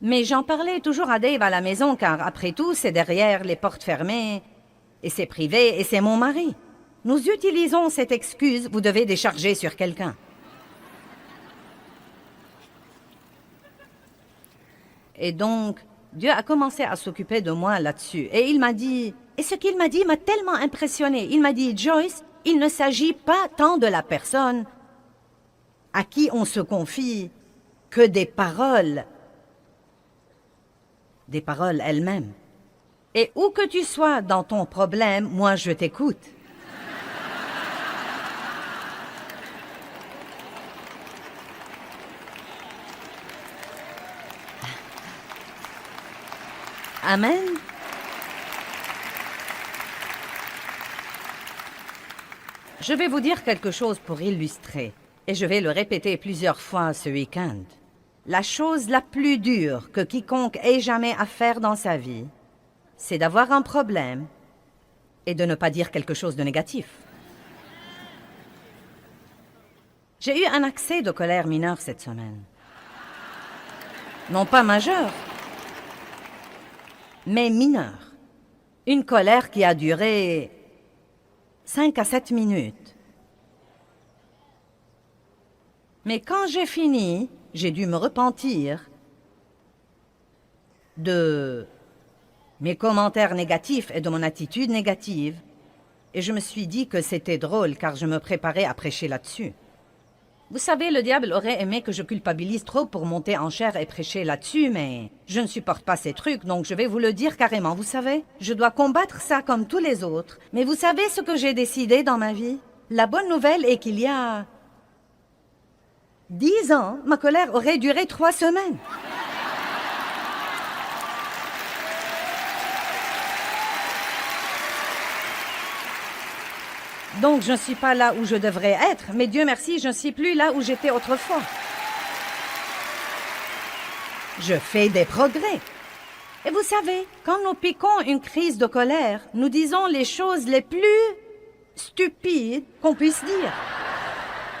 Mais j'en parlais toujours à Dave à la maison car après tout, c'est derrière les portes fermées et c'est privé et c'est mon mari. Nous utilisons cette excuse, vous devez décharger sur quelqu'un. Et donc, Dieu a commencé à s'occuper de moi là-dessus et il m'a dit... Et ce qu'il m'a dit m'a tellement impressionnée. Il m'a dit, Joyce, il ne s'agit pas tant de la personne à qui on se confie que des paroles elles-mêmes. Et où que tu sois dans ton problème, moi je t'écoute. Amen. Je vais vous dire quelque chose pour illustrer, et je vais le répéter plusieurs fois ce week-end. La chose la plus dure que quiconque ait jamais à faire dans sa vie, c'est d'avoir un problème et de ne pas dire quelque chose de négatif. J'ai eu un accès de colère mineure cette semaine. Non pas majeur, mais mineur. Une colère qui a duré 5 à 7 minutes. Mais quand j'ai fini, j'ai dû me repentir de mes commentaires négatifs et de mon attitude négative, et je me suis dit que c'était drôle car je me préparais à prêcher là-dessus. Vous savez, le diable aurait aimé que je culpabilise trop pour monter en chair et prêcher là-dessus, mais je ne supporte pas ces trucs, donc je vais vous le dire carrément. Vous savez, je dois combattre ça comme tous les autres. Mais vous savez ce que j'ai décidé dans ma vie? La bonne nouvelle est qu'il y a 10 ans, ma colère aurait duré 3 semaines. Donc, je ne suis pas là où je devrais être, mais Dieu merci, je ne suis plus là où j'étais autrefois. Je fais des progrès. Et vous savez, quand nous piquons une crise de colère, nous disons les choses les plus stupides qu'on puisse dire.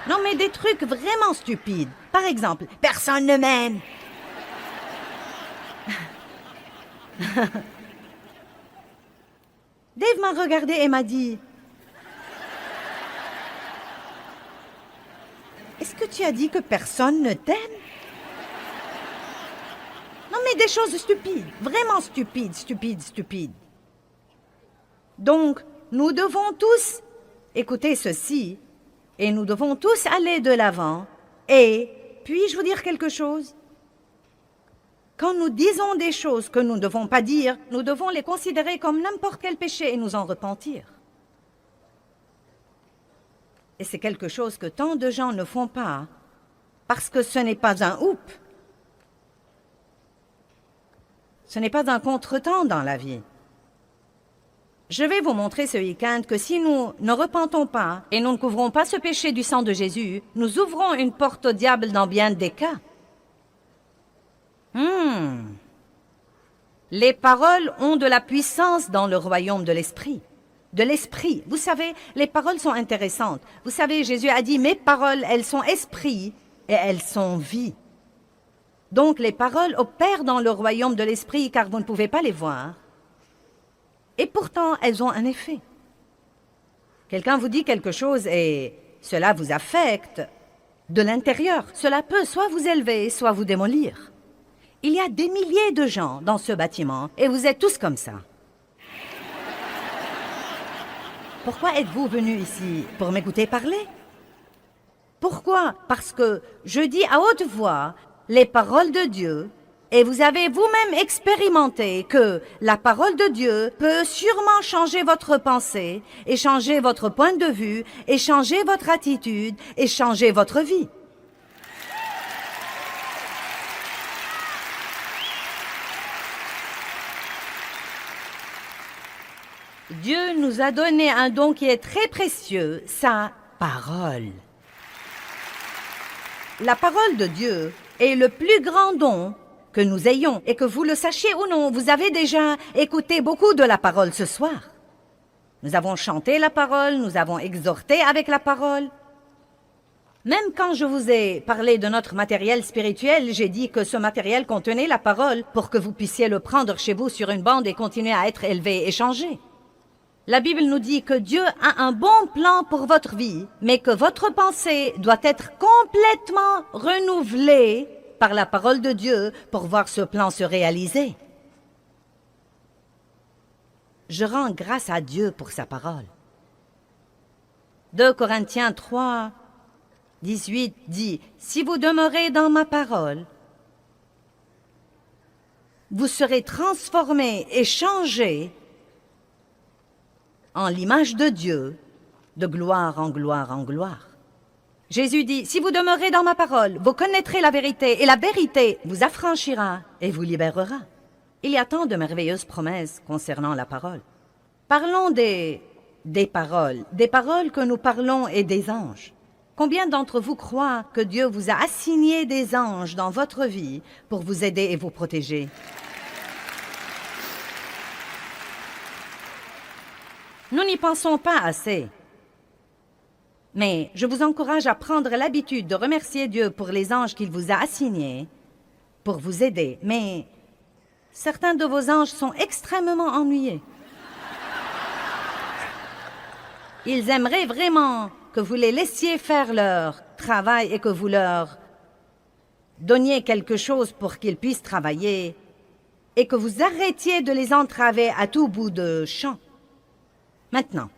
Non, mais des trucs vraiment stupides. Par exemple, « Personne ne m'aime ». Dave m'a regardé et m'a dit... Est-ce que tu as dit que personne ne t'aime? Non, mais des choses stupides, vraiment stupides. Donc, nous devons tous écouter ceci, et nous devons tous aller de l'avant. Et, puis-je vous dire quelque chose? Quand nous disons des choses que nous ne devons pas dire, nous devons les considérer comme n'importe quel péché et nous en repentir. Et c'est quelque chose que tant de gens ne font pas, parce que ce n'est pas un oup. Ce n'est pas un contretemps dans la vie. Je vais vous montrer ce week-end que si nous ne repentons pas et nous ne couvrons pas ce péché du sang de Jésus, nous ouvrons une porte au diable dans bien des cas. Les paroles ont de la puissance dans le royaume de l'esprit. De l'esprit. Vous savez, les paroles sont intéressantes. Vous savez, Jésus a dit, mes paroles, elles sont esprit et elles sont vie. Donc, les paroles opèrent dans le royaume de l'esprit car vous ne pouvez pas les voir. Et pourtant, elles ont un effet. Quelqu'un vous dit quelque chose et cela vous affecte de l'intérieur. Cela peut soit vous élever, soit vous démolir. Il y a des milliers de gens dans ce bâtiment et vous êtes tous comme ça. Pourquoi êtes-vous venus ici? Pour m'écouter parler? Pourquoi? Parce que je dis à haute voix les paroles de Dieu et vous avez vous-même expérimenté que la parole de Dieu peut sûrement changer votre pensée et changer votre point de vue et changer votre attitude et changer votre vie. Dieu nous a donné un don qui est très précieux, sa parole. La parole de Dieu est le plus grand don que nous ayons. Et que vous le sachiez ou non, vous avez déjà écouté beaucoup de la parole ce soir. Nous avons chanté la parole, nous avons exhorté avec la parole. Même quand je vous ai parlé de notre matériel spirituel, j'ai dit que ce matériel contenait la parole pour que vous puissiez le prendre chez vous sur une bande et continuer à être élevé et changé. La Bible nous dit que Dieu a un bon plan pour votre vie, mais que votre pensée doit être complètement renouvelée par la parole de Dieu pour voir ce plan se réaliser. Je rends grâce à Dieu pour sa parole. 2 Corinthiens 3, 18 dit « Si vous demeurez dans ma parole, vous serez transformés et changés en l'image de Dieu, de gloire en gloire en gloire. » Jésus dit « Si vous demeurez dans ma parole, vous connaîtrez la vérité, et la vérité vous affranchira et vous libérera. » Il y a tant de merveilleuses promesses concernant la parole. Parlons des paroles que nous parlons et des anges. Combien d'entre vous croient que Dieu vous a assigné des anges dans votre vie pour vous aider et vous protéger? Nous n'y pensons pas assez. Mais je vous encourage à prendre l'habitude de remercier Dieu pour les anges qu'il vous a assignés pour vous aider. Mais certains de vos anges sont extrêmement ennuyés. Ils aimeraient vraiment que vous les laissiez faire leur travail et que vous leur donniez quelque chose pour qu'ils puissent travailler et que vous arrêtiez de les entraver à tout bout de champ. Maintenant,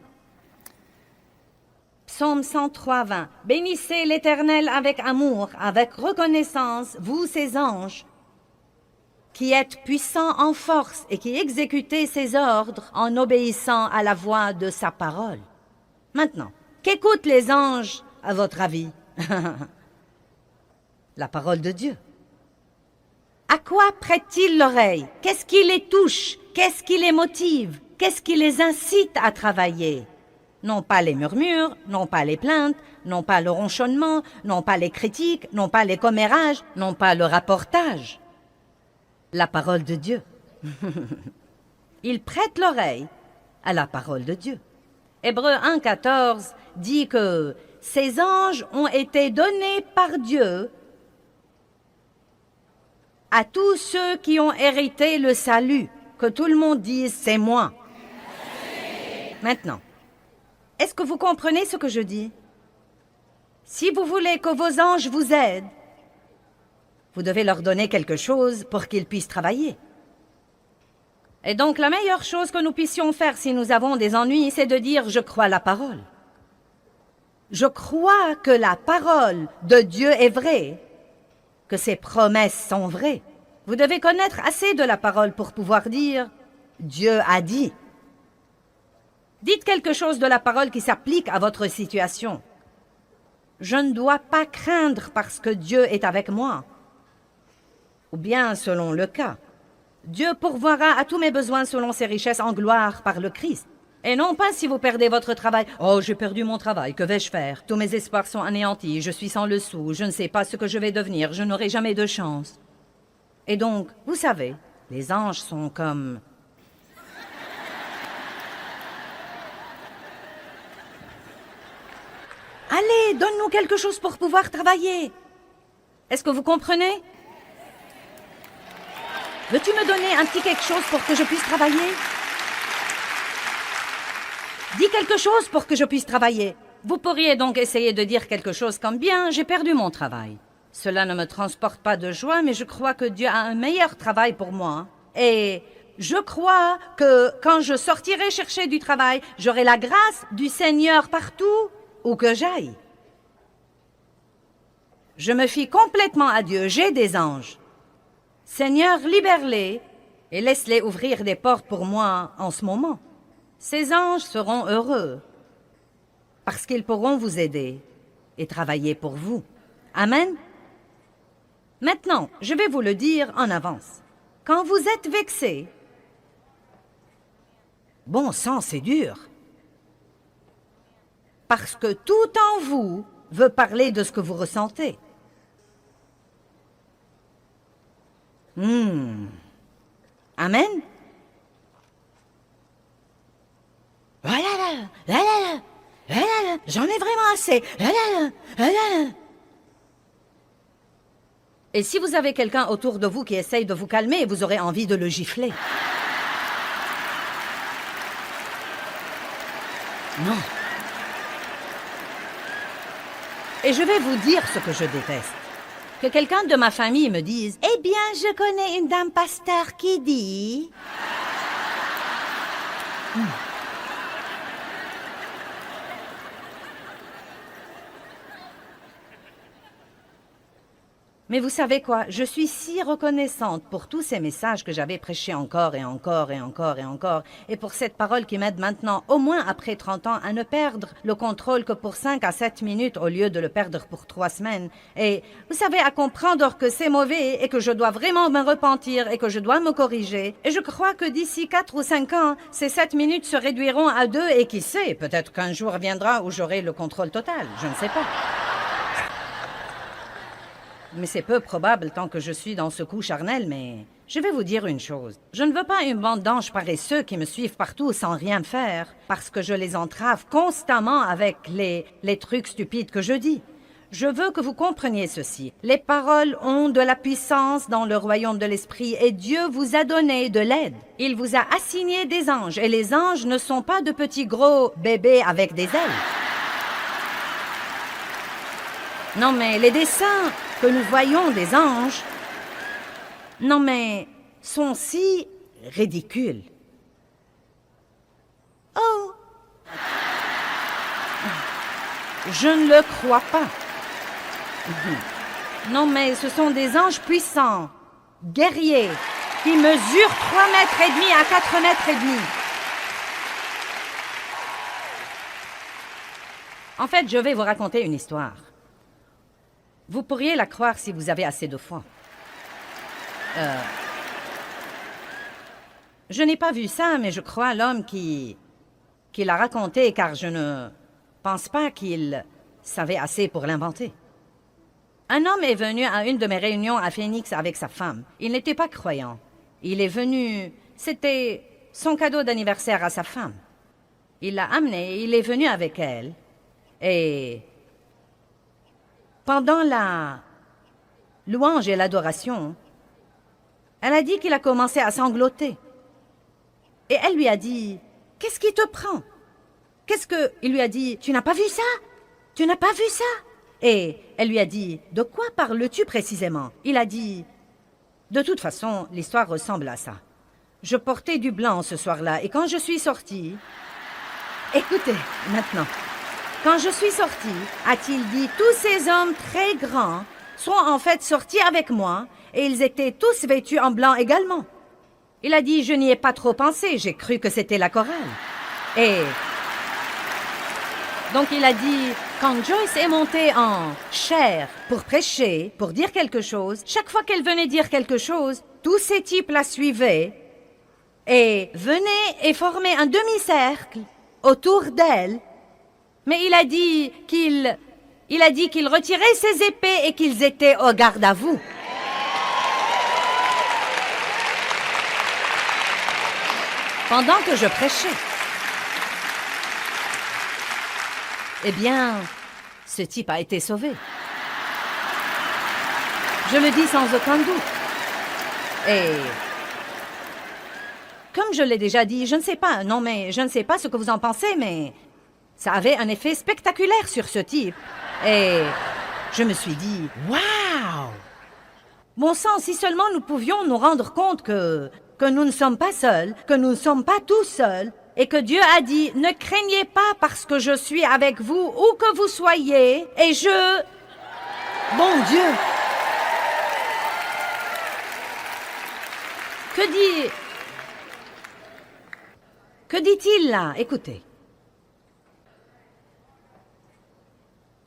Psaume 103, 20. Bénissez l'Éternel avec amour, avec reconnaissance, vous ses anges, qui êtes puissants en force et qui exécutez ses ordres en obéissant à la voix de sa parole. Maintenant, qu'écoutent les anges, à votre avis? La parole de Dieu. À quoi prêtent-ils l'oreille? Qu'est-ce qui les touche? Qu'est-ce qui les motive? Qu'est-ce qui les incite à travailler? Non pas les murmures, non pas les plaintes, non pas le ronchonnement, non pas les critiques, non pas les commérages, non pas le rapportage. La parole de Dieu. Ils prêtent l'oreille à la parole de Dieu. Hébreux 1, 14 dit que ces anges ont été donnés par Dieu à tous ceux qui ont hérité le salut. Que tout le monde dise « c'est moi ». Maintenant, est-ce que vous comprenez ce que je dis? Si vous voulez que vos anges vous aident, vous devez leur donner quelque chose pour qu'ils puissent travailler. Et donc, la meilleure chose que nous puissions faire si nous avons des ennuis, c'est de dire « je crois la parole ». Je crois que la parole de Dieu est vraie, que ses promesses sont vraies. Vous devez connaître assez de la parole pour pouvoir dire « Dieu a dit ». Dites quelque chose de la parole qui s'applique à votre situation. Je ne dois pas craindre parce que Dieu est avec moi. Ou bien, selon le cas, Dieu pourvoira à tous mes besoins selon ses richesses en gloire par le Christ. Et non pas si vous perdez votre travail. « Oh, j'ai perdu mon travail, que vais-je faire? Tous mes espoirs sont anéantis, je suis sans le sou, je ne sais pas ce que je vais devenir, je n'aurai jamais de chance. » Et donc, vous savez, les anges sont comme... Allez, donne-nous quelque chose pour pouvoir travailler. Est-ce que vous comprenez? Veux-tu me donner un petit quelque chose pour que je puisse travailler? Dis quelque chose pour que je puisse travailler. Vous pourriez donc essayer de dire quelque chose comme « Bien, j'ai perdu mon travail. Cela ne me transporte pas de joie, mais je crois que Dieu a un meilleur travail pour moi. Et je crois que quand je sortirai chercher du travail, j'aurai la grâce du Seigneur partout où que j'aille. Je me fie complètement à Dieu, j'ai des anges. Seigneur, libère-les et laisse-les ouvrir des portes pour moi en ce moment. Ces anges seront heureux parce qu'ils pourront vous aider et travailler pour vous. Amen. Maintenant, je vais vous le dire en avance. Quand vous êtes vexé, bon sang, c'est dur. Parce que tout en vous veut parler de ce que vous ressentez. Amen. J'en ai vraiment assez. Et si vous avez quelqu'un autour de vous qui essaye de vous calmer, vous aurez envie de le gifler. Non. Et je vais vous dire ce que je déteste. Que quelqu'un de ma famille me dise « Eh bien, je connais une dame pasteur qui dit... » Mais vous savez quoi? Je suis si reconnaissante pour tous ces messages que j'avais prêchés encore et encore et encore et encore, et pour cette parole qui m'aide maintenant, au moins après 30 ans, à ne perdre le contrôle que pour 5 à 7 minutes au lieu de le perdre pour 3 semaines. Et vous savez, à comprendre que c'est mauvais et que je dois vraiment me repentir et que je dois me corriger. Et je crois que d'ici 4 ou 5 ans, ces 7 minutes se réduiront à 2 et qui sait, peut-être qu'un jour viendra où j'aurai le contrôle total. Je ne sais pas. Mais c'est peu probable tant que je suis dans ce coup charnel, mais je vais vous dire une chose. Je ne veux pas une bande d'anges paresseux qui me suivent partout sans rien faire, parce que je les entrave constamment avec les trucs stupides que je dis. Je veux que vous compreniez ceci. Les paroles ont de la puissance dans le royaume de l'esprit et Dieu vous a donné de l'aide. Il vous a assigné des anges et les anges ne sont pas de petits gros bébés avec des ailes. Non mais les dessins que nous voyons des anges, non mais, sont si ridicules. Oh! Je ne le crois pas. Non mais ce sont des anges puissants, guerriers, qui mesurent 3 mètres et demi à 4 mètres et demi. En fait, je vais vous raconter une histoire. Vous pourriez la croire si vous avez assez de foi. Je n'ai pas vu ça, mais je crois l'homme qui l'a raconté, car je ne pense pas qu'il savait assez pour l'inventer. Un homme est venu à une de mes réunions à Phoenix avec sa femme. Il n'était pas croyant. Il est venu... C'était son cadeau d'anniversaire à sa femme. Il l'a amené, il est venu avec elle. Et... pendant la louange et l'adoration, elle a dit qu'il a commencé à sangloter. Et elle lui a dit, « Qu'est-ce qui te prend? » Il lui a dit, « Tu n'as pas vu ça? Tu n'as pas vu ça? » Et elle lui a dit, « De quoi parles-tu précisément? » Il a dit, « De toute façon, l'histoire ressemble à ça. Je portais du blanc ce soir-là et quand je suis sortie... » Écoutez, maintenant... Quand je suis sortie, a-t-il dit, tous ces hommes très grands sont en fait sortis avec moi et ils étaient tous vêtus en blanc également. Il a dit, je n'y ai pas trop pensé, j'ai cru que c'était la chorale. Et donc il a dit, quand Joyce est montée en chair pour prêcher, pour dire quelque chose, chaque fois qu'elle venait dire quelque chose, tous ces types la suivaient et venaient et formaient un demi-cercle autour d'elle. Mais il a dit qu'il retirait ses épées et qu'ils étaient au garde à vous. Pendant que je prêchais. Eh bien, ce type a été sauvé. Je le dis sans aucun doute. Et comme je l'ai déjà dit, je ne sais pas, non mais je ne sais pas ce que vous en pensez, mais... ça avait un effet spectaculaire sur ce type. Et je me suis dit, « Waouh! Bon sang, si seulement nous pouvions nous rendre compte que nous ne sommes pas seuls, que nous ne sommes pas tous seuls, et que Dieu a dit, ne craignez pas parce que je suis avec vous, où que vous soyez, et je... » Bon Dieu! Que dit-il là? Écoutez.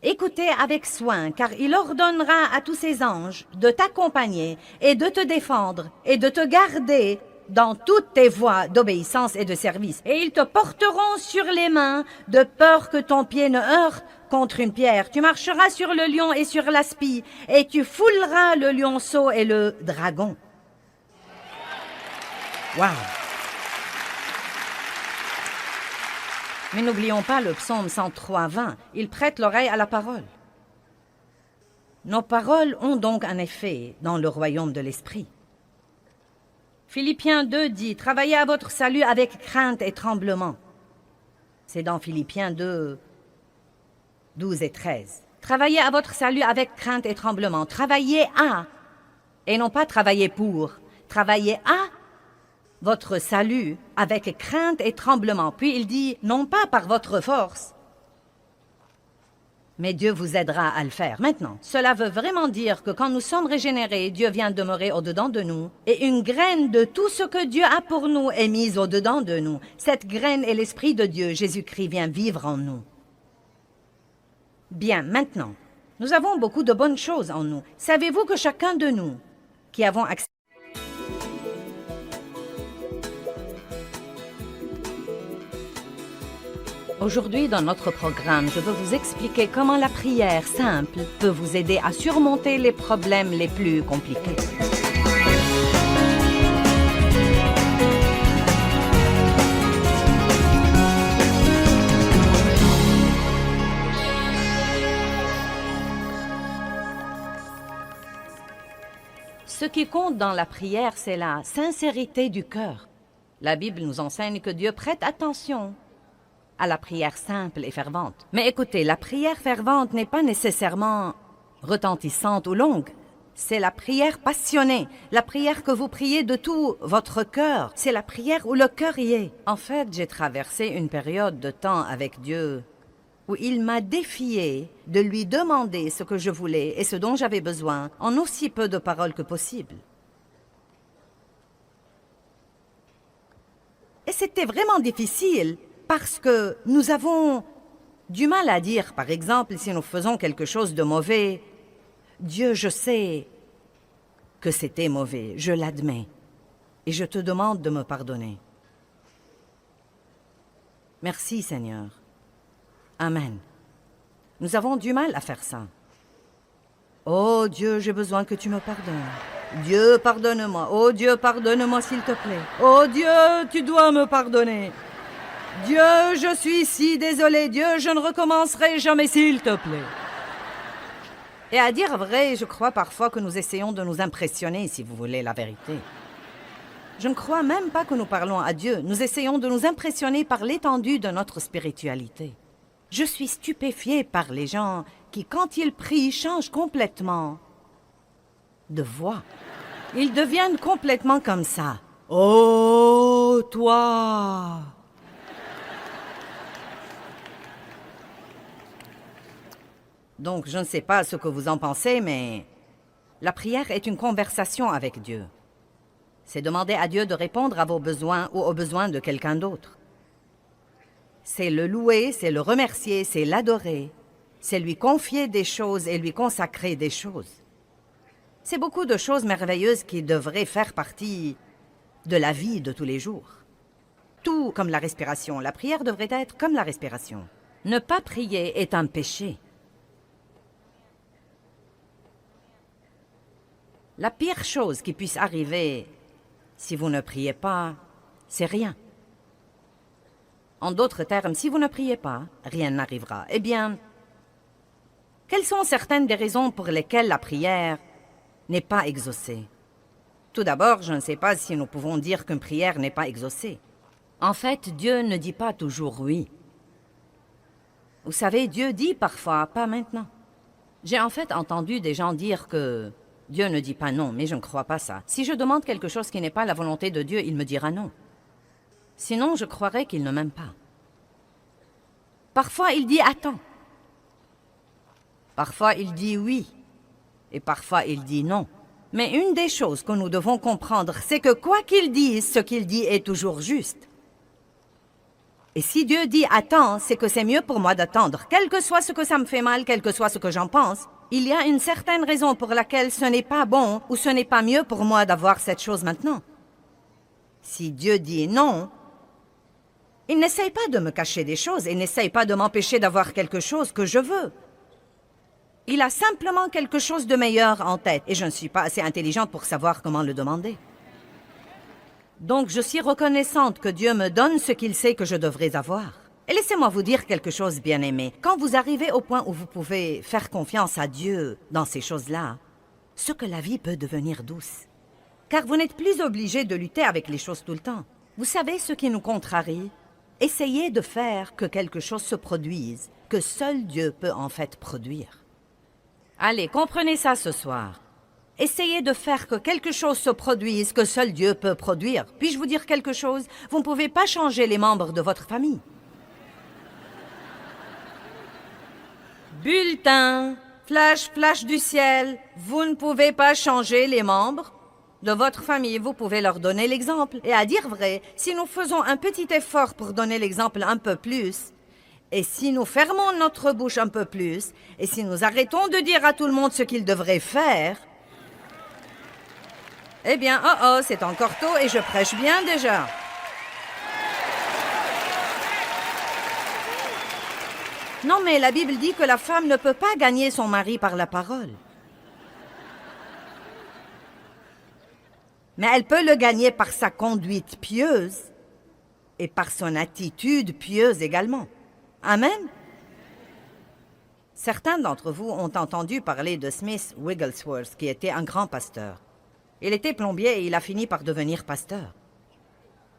Écoutez avec soin, car il ordonnera à tous ses anges de t'accompagner et de te défendre et de te garder dans toutes tes voies d'obéissance et de service. Et ils te porteront sur les mains de peur que ton pied ne heurte contre une pierre. Tu marcheras sur le lion et sur l'aspi et tu fouleras le lionceau et le dragon. Wow! Mais n'oublions pas le psaume 103:20. Il prête l'oreille à la parole. Nos paroles ont donc un effet dans le royaume de l'esprit. Philippiens 2 dit, travaillez à votre salut avec crainte et tremblement. C'est dans Philippiens 2, 12 et 13. Travaillez à votre salut avec crainte et tremblement. Travaillez à, et non pas travailler pour. Travaillez à votre salut avec crainte et tremblement. Puis il dit, non pas par votre force, Mais Dieu vous aidera à le faire. Maintenant, cela veut vraiment dire que quand nous sommes régénérés, Dieu vient demeurer au-dedans de nous. Et une graine de tout ce que Dieu a pour nous est mise au-dedans de nous. Cette graine est l'Esprit de Dieu. Jésus-Christ vient vivre en nous. Bien, maintenant, nous avons beaucoup de bonnes choses en nous. Savez-vous que chacun de nous qui avons accès... Aujourd'hui, dans notre programme, je veux vous expliquer comment la prière simple peut vous aider à surmonter les problèmes les plus compliqués. Ce qui compte dans la prière, c'est la sincérité du cœur. La Bible nous enseigne que Dieu prête attention à la prière simple et fervente. Mais écoutez, la prière fervente n'est pas nécessairement retentissante ou longue. C'est la prière passionnée, la prière que vous priez de tout votre cœur. C'est la prière où le cœur y est. En fait, j'ai traversé une période de temps avec Dieu où il m'a défié de lui demander ce que je voulais et ce dont j'avais besoin en aussi peu de paroles que possible. Et c'était vraiment difficile parce que nous avons du mal à dire, par exemple, si nous faisons quelque chose de mauvais, « Dieu, je sais que c'était mauvais, je l'admets, et je te demande de me pardonner. » Merci, Seigneur. Amen. Nous avons du mal à faire ça. « Oh Dieu, j'ai besoin que tu me pardonnes. Dieu, pardonne-moi. Oh Dieu, pardonne-moi s'il te plaît. Oh Dieu, tu dois me pardonner. Dieu, je suis si désolé. Dieu, je ne recommencerai jamais, s'il te plaît. » Et à dire vrai, je crois parfois que nous essayons de nous impressionner, si vous voulez la vérité. Je ne crois même pas que nous parlons à Dieu. Nous essayons de nous impressionner par l'étendue de notre spiritualité. Je suis stupéfiée par les gens qui, quand ils prient, changent complètement de voix. Ils deviennent complètement comme ça. « Oh, toi !» Donc, je ne sais pas ce que vous en pensez, mais la prière est une conversation avec Dieu. C'est demander à Dieu de répondre à vos besoins ou aux besoins de quelqu'un d'autre. C'est le louer, c'est le remercier, c'est l'adorer. C'est lui confier des choses et lui consacrer des choses. C'est beaucoup de choses merveilleuses qui devraient faire partie de la vie de tous les jours. Tout comme la respiration. La prière devrait être comme la respiration. Ne pas prier est un péché. La pire chose qui puisse arriver si vous ne priez pas, c'est rien. En d'autres termes, si vous ne priez pas, rien n'arrivera. Eh bien, quelles sont certaines des raisons pour lesquelles la prière n'est pas exaucée? Tout d'abord, je ne sais pas si nous pouvons dire qu'une prière n'est pas exaucée. En fait, Dieu ne dit pas toujours oui. Vous savez, Dieu dit parfois, pas maintenant. J'ai en fait entendu des gens dire que Dieu ne dit pas non, mais je ne crois pas ça. Si je demande quelque chose qui n'est pas la volonté de Dieu, il me dira non. Sinon, je croirais qu'il ne m'aime pas. Parfois, il dit attends. Parfois, il dit oui. Et parfois, il dit non. Mais une des choses que nous devons comprendre, c'est que quoi qu'il dise, ce qu'il dit est toujours juste. Et si Dieu dit attends, c'est que c'est mieux pour moi d'attendre. Quel que soit ce que ça me fait mal, quel que soit ce que j'en pense, il y a une certaine raison pour laquelle ce n'est pas bon ou ce n'est pas mieux pour moi d'avoir cette chose maintenant. Si Dieu dit non, il n'essaye pas de me cacher des choses et n'essaye pas de m'empêcher d'avoir quelque chose que je veux. Il a simplement quelque chose de meilleur en tête et je ne suis pas assez intelligente pour savoir comment le demander. Donc je suis reconnaissante que Dieu me donne ce qu'il sait que je devrais avoir. Et laissez-moi vous dire quelque chose, bien-aimé. Quand vous arrivez au point où vous pouvez faire confiance à Dieu dans ces choses-là, ce que la vie peut devenir douce. Car vous n'êtes plus obligé de lutter avec les choses tout le temps. Vous savez ce qui nous contrarie? Essayez de faire que quelque chose se produise, que seul Dieu peut en fait produire. Allez, comprenez ça ce soir. Essayez de faire que quelque chose se produise, que seul Dieu peut produire. Puis-je vous dire quelque chose? Vous ne pouvez pas changer les membres de votre famille. Bulletin, flash, flash du ciel, vous ne pouvez pas changer les membres de votre famille, vous pouvez leur donner l'exemple. Et à dire vrai, si nous faisons un petit effort pour donner l'exemple un peu plus, et si nous fermons notre bouche un peu plus, et si nous arrêtons de dire à tout le monde ce qu'ils devraient faire, eh bien, c'est encore tôt et je prêche bien déjà. Non, mais la Bible dit que la femme ne peut pas gagner son mari par la parole. Mais elle peut le gagner par sa conduite pieuse et par son attitude pieuse également. Amen. Certains d'entre vous ont entendu parler de Smith Wigglesworth, qui était un grand pasteur. Il était plombier et il a fini par devenir pasteur.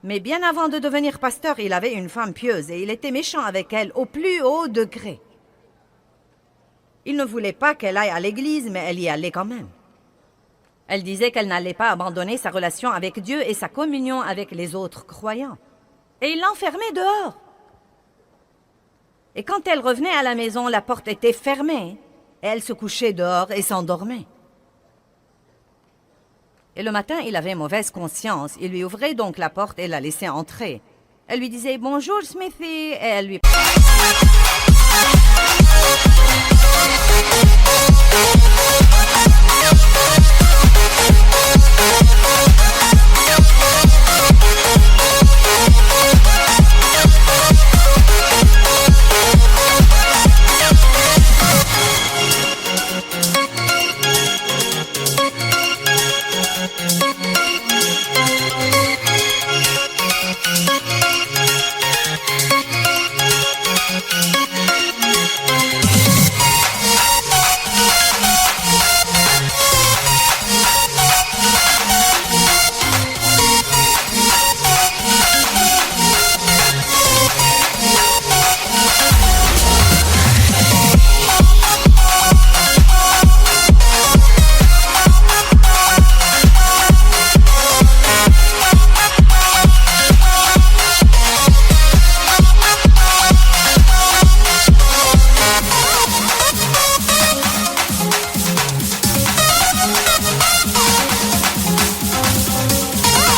Mais bien avant de devenir pasteur, il avait une femme pieuse et il était méchant avec elle au plus haut degré. Il ne voulait pas qu'elle aille à l'église, mais elle y allait quand même. Elle disait qu'elle n'allait pas abandonner sa relation avec Dieu et sa communion avec les autres croyants. Et il l'enfermait dehors. Et quand elle revenait à la maison, la porte était fermée. Et elle se couchait dehors et s'endormait. Et le matin, il avait mauvaise conscience. Il lui ouvrait donc la porte et la laissait entrer. Elle lui disait « Bonjour, Smithy » et elle lui...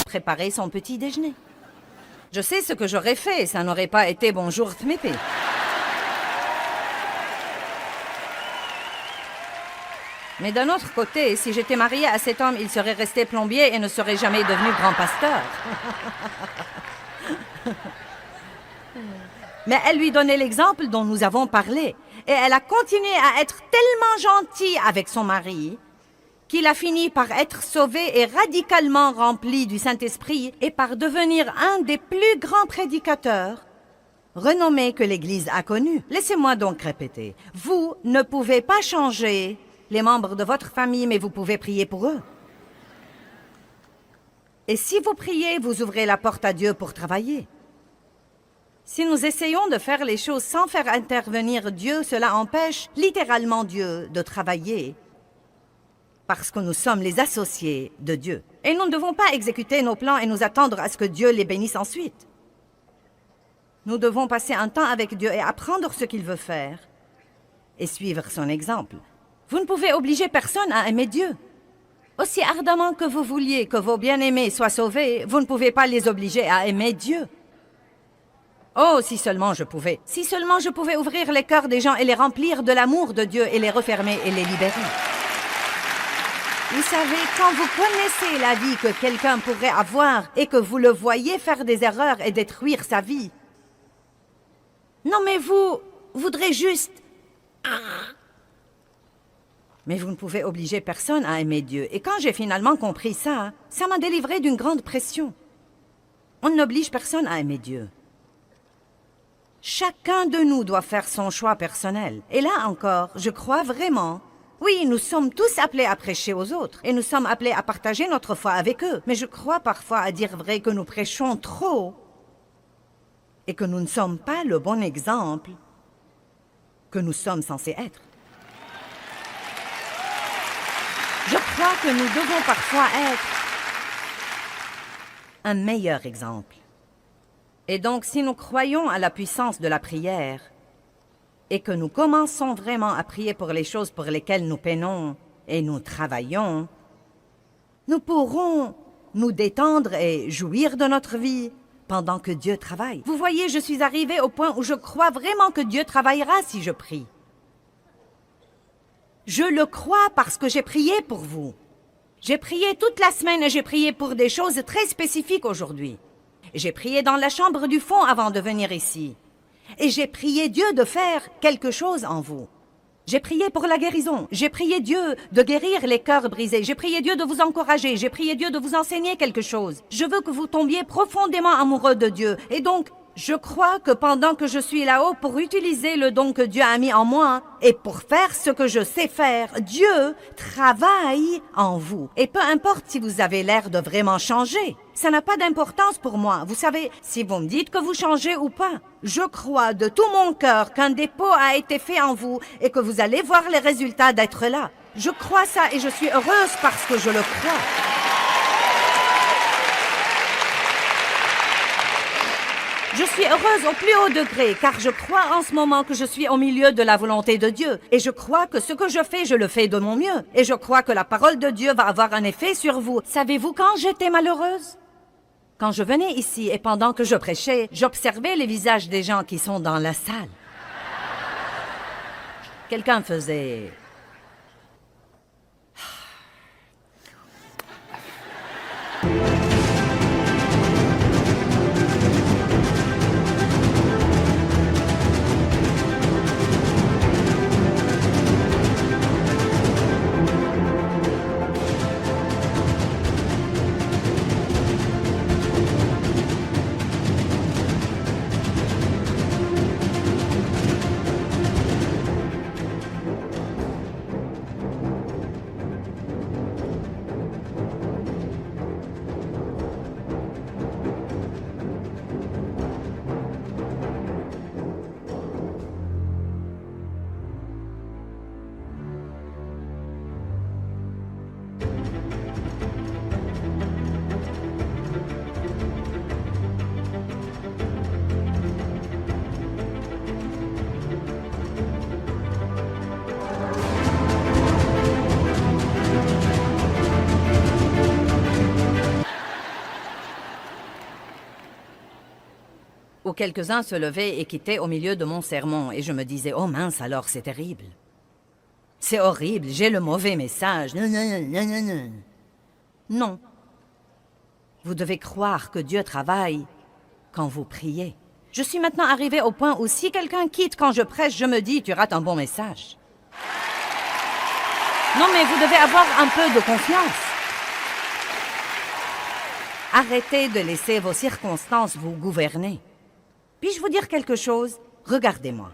préparer son petit déjeuner. Je sais ce que j'aurais fait, ça n'aurait pas été bonjour Smithy. Mais d'un autre côté, si j'étais mariée à cet homme, il serait resté plombier et ne serait jamais devenu grand pasteur. Mais elle lui donnait l'exemple dont nous avons parlé. Et elle a continué à être tellement gentille avec son mari qu'il a fini par être sauvé et radicalement rempli du Saint-Esprit et par devenir un des plus grands prédicateurs renommés que l'Église a connus. Laissez-moi donc répéter. Vous ne pouvez pas changer les membres de votre famille, mais vous pouvez prier pour eux. Et si vous priez, vous ouvrez la porte à Dieu pour travailler. Si nous essayons de faire les choses sans faire intervenir Dieu, cela empêche littéralement Dieu de travailler. Parce que nous sommes les associés de Dieu. Et nous ne devons pas exécuter nos plans et nous attendre à ce que Dieu les bénisse ensuite. Nous devons passer un temps avec Dieu et apprendre ce qu'il veut faire et suivre son exemple. Vous ne pouvez obliger personne à aimer Dieu. Aussi ardemment que vous vouliez que vos bien-aimés soient sauvés, vous ne pouvez pas les obliger à aimer Dieu. Oh, si seulement je pouvais. Si seulement je pouvais ouvrir les cœurs des gens et les remplir de l'amour de Dieu et les refermer et les libérer. Vous savez, quand vous connaissez la vie que quelqu'un pourrait avoir et que vous le voyez faire des erreurs et détruire sa vie, non mais vous voudrez juste... Mais vous ne pouvez obliger personne à aimer Dieu. Et quand j'ai finalement compris ça, ça m'a délivré d'une grande pression. On n'oblige personne à aimer Dieu. Chacun de nous doit faire son choix personnel. Et là encore, je crois vraiment... Oui, nous sommes tous appelés à prêcher aux autres. Et nous sommes appelés à partager notre foi avec eux. Mais je crois parfois, à dire vrai, que nous prêchons trop. Et que nous ne sommes pas le bon exemple que nous sommes censés être. Je crois que nous devons parfois être un meilleur exemple. Et donc, si nous croyons à la puissance de la prière et que nous commençons vraiment à prier pour les choses pour lesquelles nous peinons et nous travaillons, nous pourrons nous détendre et jouir de notre vie pendant que Dieu travaille. Vous voyez, je suis arrivée au point où je crois vraiment que Dieu travaillera si je prie. Je le crois parce que j'ai prié pour vous. J'ai prié toute la semaine et j'ai prié pour des choses très spécifiques aujourd'hui. J'ai prié dans la chambre du fond avant de venir ici. Et j'ai prié Dieu de faire quelque chose en vous. J'ai prié pour la guérison. J'ai prié Dieu de guérir les cœurs brisés. J'ai prié Dieu de vous encourager. J'ai prié Dieu de vous enseigner quelque chose. Je veux que vous tombiez profondément amoureux de Dieu. Et donc, je crois que pendant que je suis là-haut pour utiliser le don que Dieu a mis en moi et pour faire ce que je sais faire, Dieu travaille en vous. Et peu importe si vous avez l'air de vraiment changer, ça n'a pas d'importance pour moi. Vous savez, si vous me dites que vous changez ou pas, je crois de tout mon cœur qu'un dépôt a été fait en vous et que vous allez voir les résultats d'être là. Je crois ça et je suis heureuse parce que je le crois. Je suis heureuse au plus haut degré, car je crois en ce moment que je suis au milieu de la volonté de Dieu. Et je crois que ce que je fais, je le fais de mon mieux. Et je crois que la parole de Dieu va avoir un effet sur vous. Savez-vous quand j'étais malheureuse? Quand je venais ici et pendant que je prêchais, j'observais les visages des gens qui sont dans la salle. Quelqu'un faisait... Où quelques-uns se levaient et quittaient au milieu de mon sermon, et je me disais, oh mince alors, c'est terrible. C'est horrible, j'ai le mauvais message. Non, non, non, non, non. Non. Vous devez croire que Dieu travaille quand vous priez. Je suis maintenant arrivée au point où si quelqu'un quitte quand je prêche, je me dis, tu rates un bon message. Non, mais vous devez avoir un peu de confiance. Arrêtez de laisser vos circonstances vous gouverner. Puis-je vous dire quelque chose? Regardez-moi.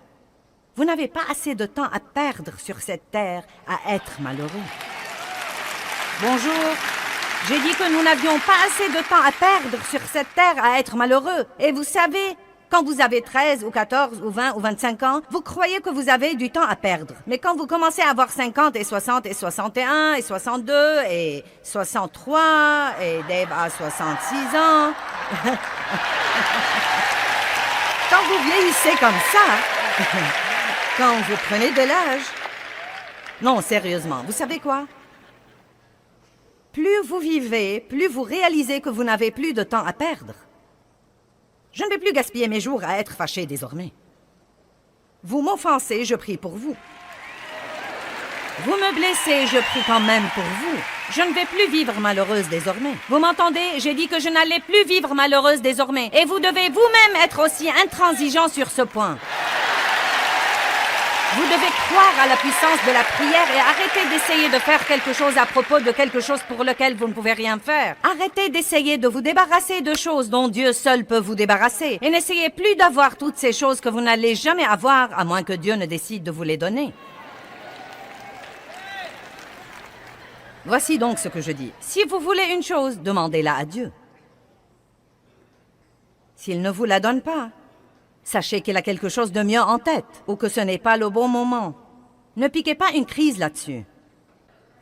Vous n'avez pas assez de temps à perdre sur cette terre à être malheureux. Bonjour. J'ai dit que nous n'avions pas assez de temps à perdre sur cette terre à être malheureux. Et vous savez, quand vous avez 13 ou 14 ou 20 ou 25 ans, vous croyez que vous avez du temps à perdre. Mais quand vous commencez à avoir 50 et 60 et 61 et 62 et 63 et Dave a 66 ans... Quand vous vieillissez comme ça, quand vous prenez de l'âge... Non, sérieusement, vous savez quoi? Plus vous vivez, plus vous réalisez que vous n'avez plus de temps à perdre. Je ne vais plus gaspiller mes jours à être fâché désormais. Vous m'offensez, je prie pour vous. Vous me blessez, je prie quand même pour vous. Je ne vais plus vivre malheureuse désormais. Vous m'entendez? J'ai dit que je n'allais plus vivre malheureuse désormais. Et vous devez vous-même être aussi intransigeant sur ce point. Vous devez croire à la puissance de la prière et arrêter d'essayer de faire quelque chose à propos de quelque chose pour lequel vous ne pouvez rien faire. Arrêtez d'essayer de vous débarrasser de choses dont Dieu seul peut vous débarrasser. Et n'essayez plus d'avoir toutes ces choses que vous n'allez jamais avoir, à moins que Dieu ne décide de vous les donner. Voici donc ce que je dis. Si vous voulez une chose, demandez-la à Dieu. S'il ne vous la donne pas, sachez qu'il a quelque chose de mieux en tête, ou que ce n'est pas le bon moment. Ne piquez pas une crise là-dessus.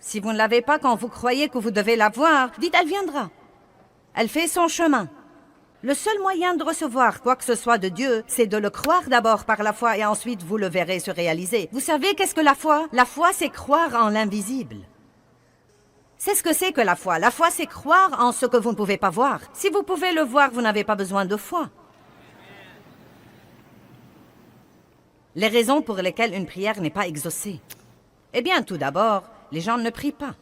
Si vous ne l'avez pas quand vous croyez que vous devez l'avoir, dites « elle viendra ». Elle fait son chemin. Le seul moyen de recevoir quoi que ce soit de Dieu, c'est de le croire d'abord par la foi et ensuite vous le verrez se réaliser. Vous savez qu'est-ce que la foi? La foi, c'est croire en l'invisible. C'est ce que c'est que la foi. La foi, c'est croire en ce que vous ne pouvez pas voir. Si vous pouvez le voir, vous n'avez pas besoin de foi. Les raisons pour lesquelles une prière n'est pas exaucée. Eh bien, tout d'abord, les gens ne prient pas.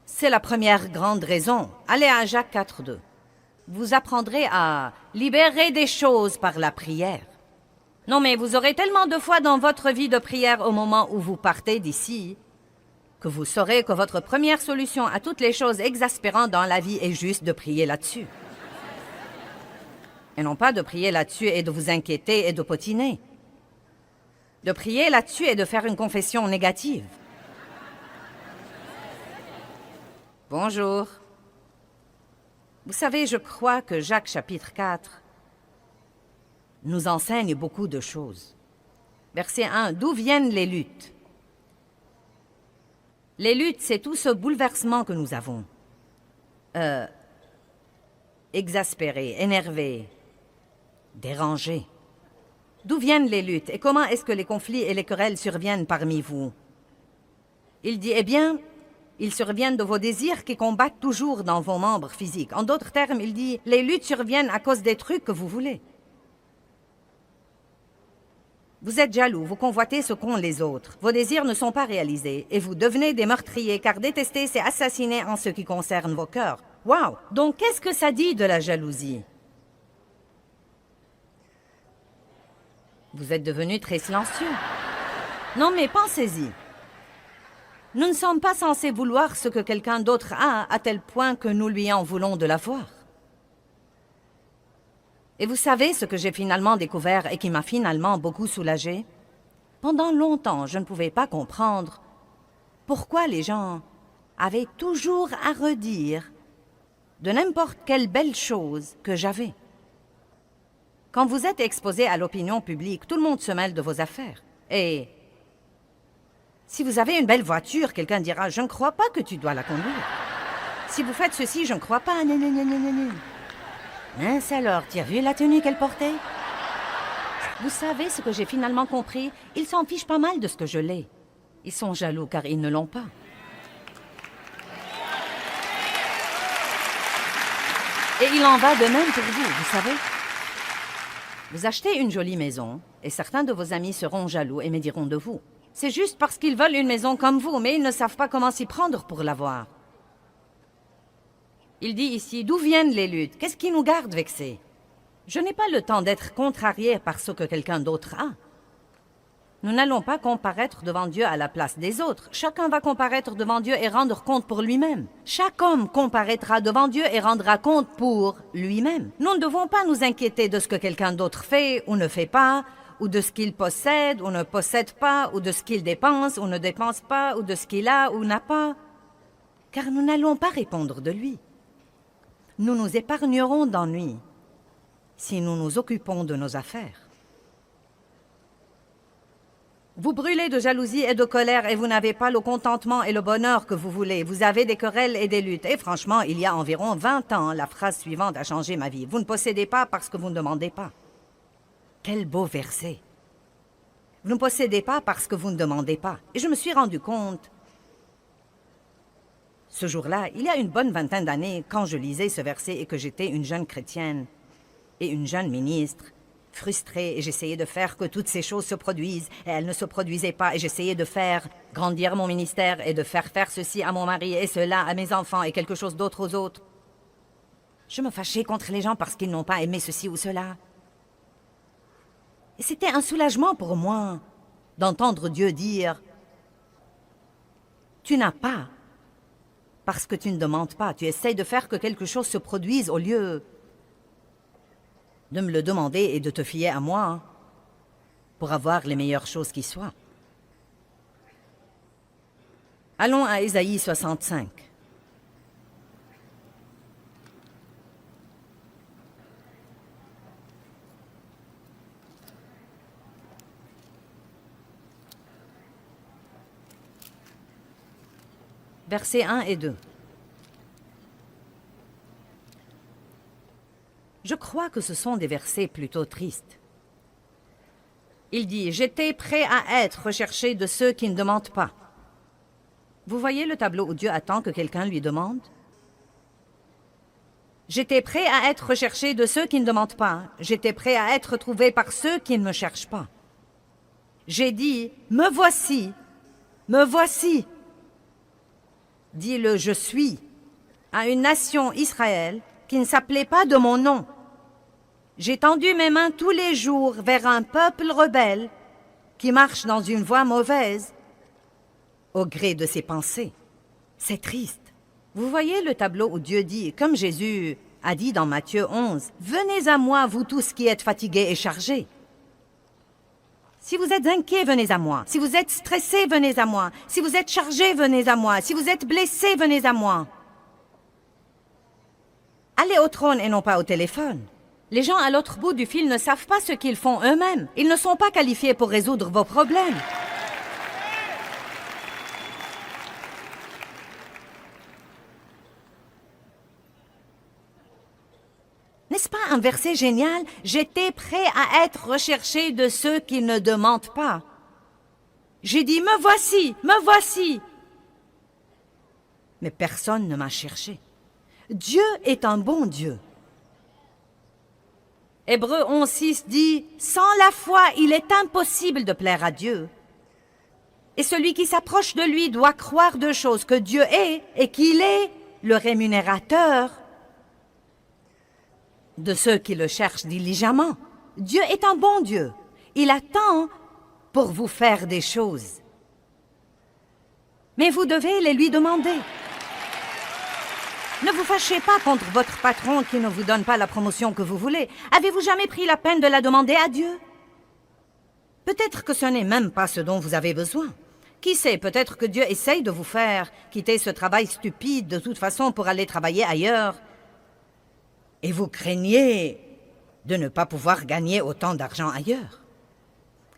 C'est la première grande raison. Allez à Jacques 4:2. Vous apprendrez à libérer des choses par la prière. Non, mais vous aurez tellement de foi dans votre vie de prière au moment où vous partez d'ici que vous saurez que votre première solution à toutes les choses exaspérantes dans la vie est juste de prier là-dessus. Et non pas de prier là-dessus et de vous inquiéter et de potiner. De prier là-dessus et de faire une confession négative. Bonjour. Vous savez, je crois que Jacques chapitre 4 nous enseigne beaucoup de choses. Verset 1, d'où viennent les luttes? Les luttes, c'est tout ce bouleversement que nous avons. Exaspéré, énervé, dérangé. D'où viennent les luttes et comment est-ce que les conflits et les querelles surviennent parmi vous? Il dit, eh bien, ils surviennent de vos désirs qui combattent toujours dans vos membres physiques. En d'autres termes, il dit, les luttes surviennent à cause des trucs que vous voulez. Vous êtes jaloux, vous convoitez ce qu'ont les autres. Vos désirs ne sont pas réalisés et vous devenez des meurtriers car détester, c'est assassiner en ce qui concerne vos cœurs. Wow! Donc, qu'est-ce que ça dit de la jalousie? Vous êtes devenu très silencieux. Non, mais pensez-y. Nous ne sommes pas censés vouloir ce que quelqu'un d'autre a à tel point que nous lui en voulons de l'avoir. Et vous savez ce que j'ai finalement découvert et qui m'a finalement beaucoup soulagée? Pendant longtemps, je ne pouvais pas comprendre pourquoi les gens avaient toujours à redire de n'importe quelle belle chose que j'avais. Quand vous êtes exposé à l'opinion publique, tout le monde se mêle de vos affaires. Et si vous avez une belle voiture, quelqu'un dira « Je ne crois pas que tu dois la conduire. » Si vous faites ceci, je ne crois pas. Mince alors, tu as vu la tenue qu'elle portait? Vous savez ce que j'ai finalement compris? Ils s'en fichent pas mal de ce que je l'ai. Ils sont jaloux car ils ne l'ont pas. Et il en va de même pour vous, vous savez. Vous achetez une jolie maison et certains de vos amis seront jaloux et me diront de vous. C'est juste parce qu'ils veulent une maison comme vous, mais ils ne savent pas comment s'y prendre pour l'avoir. Il dit ici, d'où viennent les luttes? Qu'est-ce qui nous garde vexés? Je n'ai pas le temps d'être contrarié par ce que quelqu'un d'autre a. Nous n'allons pas comparaître devant Dieu à la place des autres. Chacun va comparaître devant Dieu et rendre compte pour lui-même. Chaque homme comparaîtra devant Dieu et rendra compte pour lui-même. Nous ne devons pas nous inquiéter de ce que quelqu'un d'autre fait ou ne fait pas, ou de ce qu'il possède ou ne possède pas, ou de ce qu'il dépense ou ne dépense pas, ou de ce qu'il a ou n'a pas. Car nous n'allons pas répondre de lui. Nous nous épargnerons d'ennui si nous nous occupons de nos affaires. Vous brûlez de jalousie et de colère et vous n'avez pas le contentement et le bonheur que vous voulez. Vous avez des querelles et des luttes. Et franchement, il y a environ 20 ans, la phrase suivante a changé ma vie. Vous ne possédez pas parce que vous ne demandez pas. Quel beau verset. Vous ne possédez pas parce que vous ne demandez pas. Et je me suis rendu compte, ce jour-là, il y a une bonne vingtaine d'années, quand je lisais ce verset et que j'étais une jeune chrétienne et une jeune ministre, frustrée, et j'essayais de faire que toutes ces choses se produisent, et elles ne se produisaient pas, et j'essayais de faire grandir mon ministère et de faire ceci à mon mari et cela à mes enfants et quelque chose d'autre aux autres. Je me fâchais contre les gens parce qu'ils n'ont pas aimé ceci ou cela. Et c'était un soulagement pour moi d'entendre Dieu dire « Tu n'as pas parce que tu ne demandes pas. Tu essayes de faire que quelque chose se produise au lieu de me le demander et de te fier à moi pour avoir les meilleures choses qui soient. » Allons à Ésaïe 65. Versets 1 et 2. crois que ce sont des versets plutôt tristes. Il dit « J'étais prêt à être recherché de ceux qui ne demandent pas. » Vous voyez le tableau où Dieu attend que quelqu'un lui demande? J'étais prêt à être recherché de ceux qui ne demandent pas. J'étais prêt à être trouvé par ceux qui ne me cherchent pas. J'ai dit « Me voici, me voici. » Dit le « Je suis » à une nation Israël qui ne s'appelait pas de mon nom. J'ai tendu mes mains tous les jours vers un peuple rebelle qui marche dans une voie mauvaise au gré de ses pensées. C'est triste. Vous voyez le tableau où Dieu dit, comme Jésus a dit dans Matthieu 11, « Venez à moi, vous tous qui êtes fatigués et chargés. » Si vous êtes inquiets, venez à moi. Si vous êtes stressés, venez à moi. Si vous êtes chargés, venez à moi. Si vous êtes blessés, venez à moi. Allez au trône et non pas au téléphone. Les gens à l'autre bout du fil ne savent pas ce qu'ils font eux-mêmes. Ils ne sont pas qualifiés pour résoudre vos problèmes. N'est-ce pas un verset génial? J'étais prêt à être recherché de ceux qui ne demandent pas. J'ai dit, me voici, me voici. Mais personne ne m'a cherché. Dieu est un bon Dieu. Hébreux 11:6 dit, sans la foi, il est impossible de plaire à Dieu. Et celui qui s'approche de lui doit croire deux choses, que Dieu est et qu'il est le rémunérateur de ceux qui le cherchent diligemment. Dieu est un bon Dieu. Il attend pour vous faire des choses. Mais vous devez les lui demander. Ne vous fâchez pas contre votre patron qui ne vous donne pas la promotion que vous voulez. Avez-vous jamais pris la peine de la demander à Dieu? Peut-être que ce n'est même pas ce dont vous avez besoin. Qui sait, peut-être que Dieu essaye de vous faire quitter ce travail stupide de toute façon pour aller travailler ailleurs. Et vous craignez de ne pas pouvoir gagner autant d'argent ailleurs.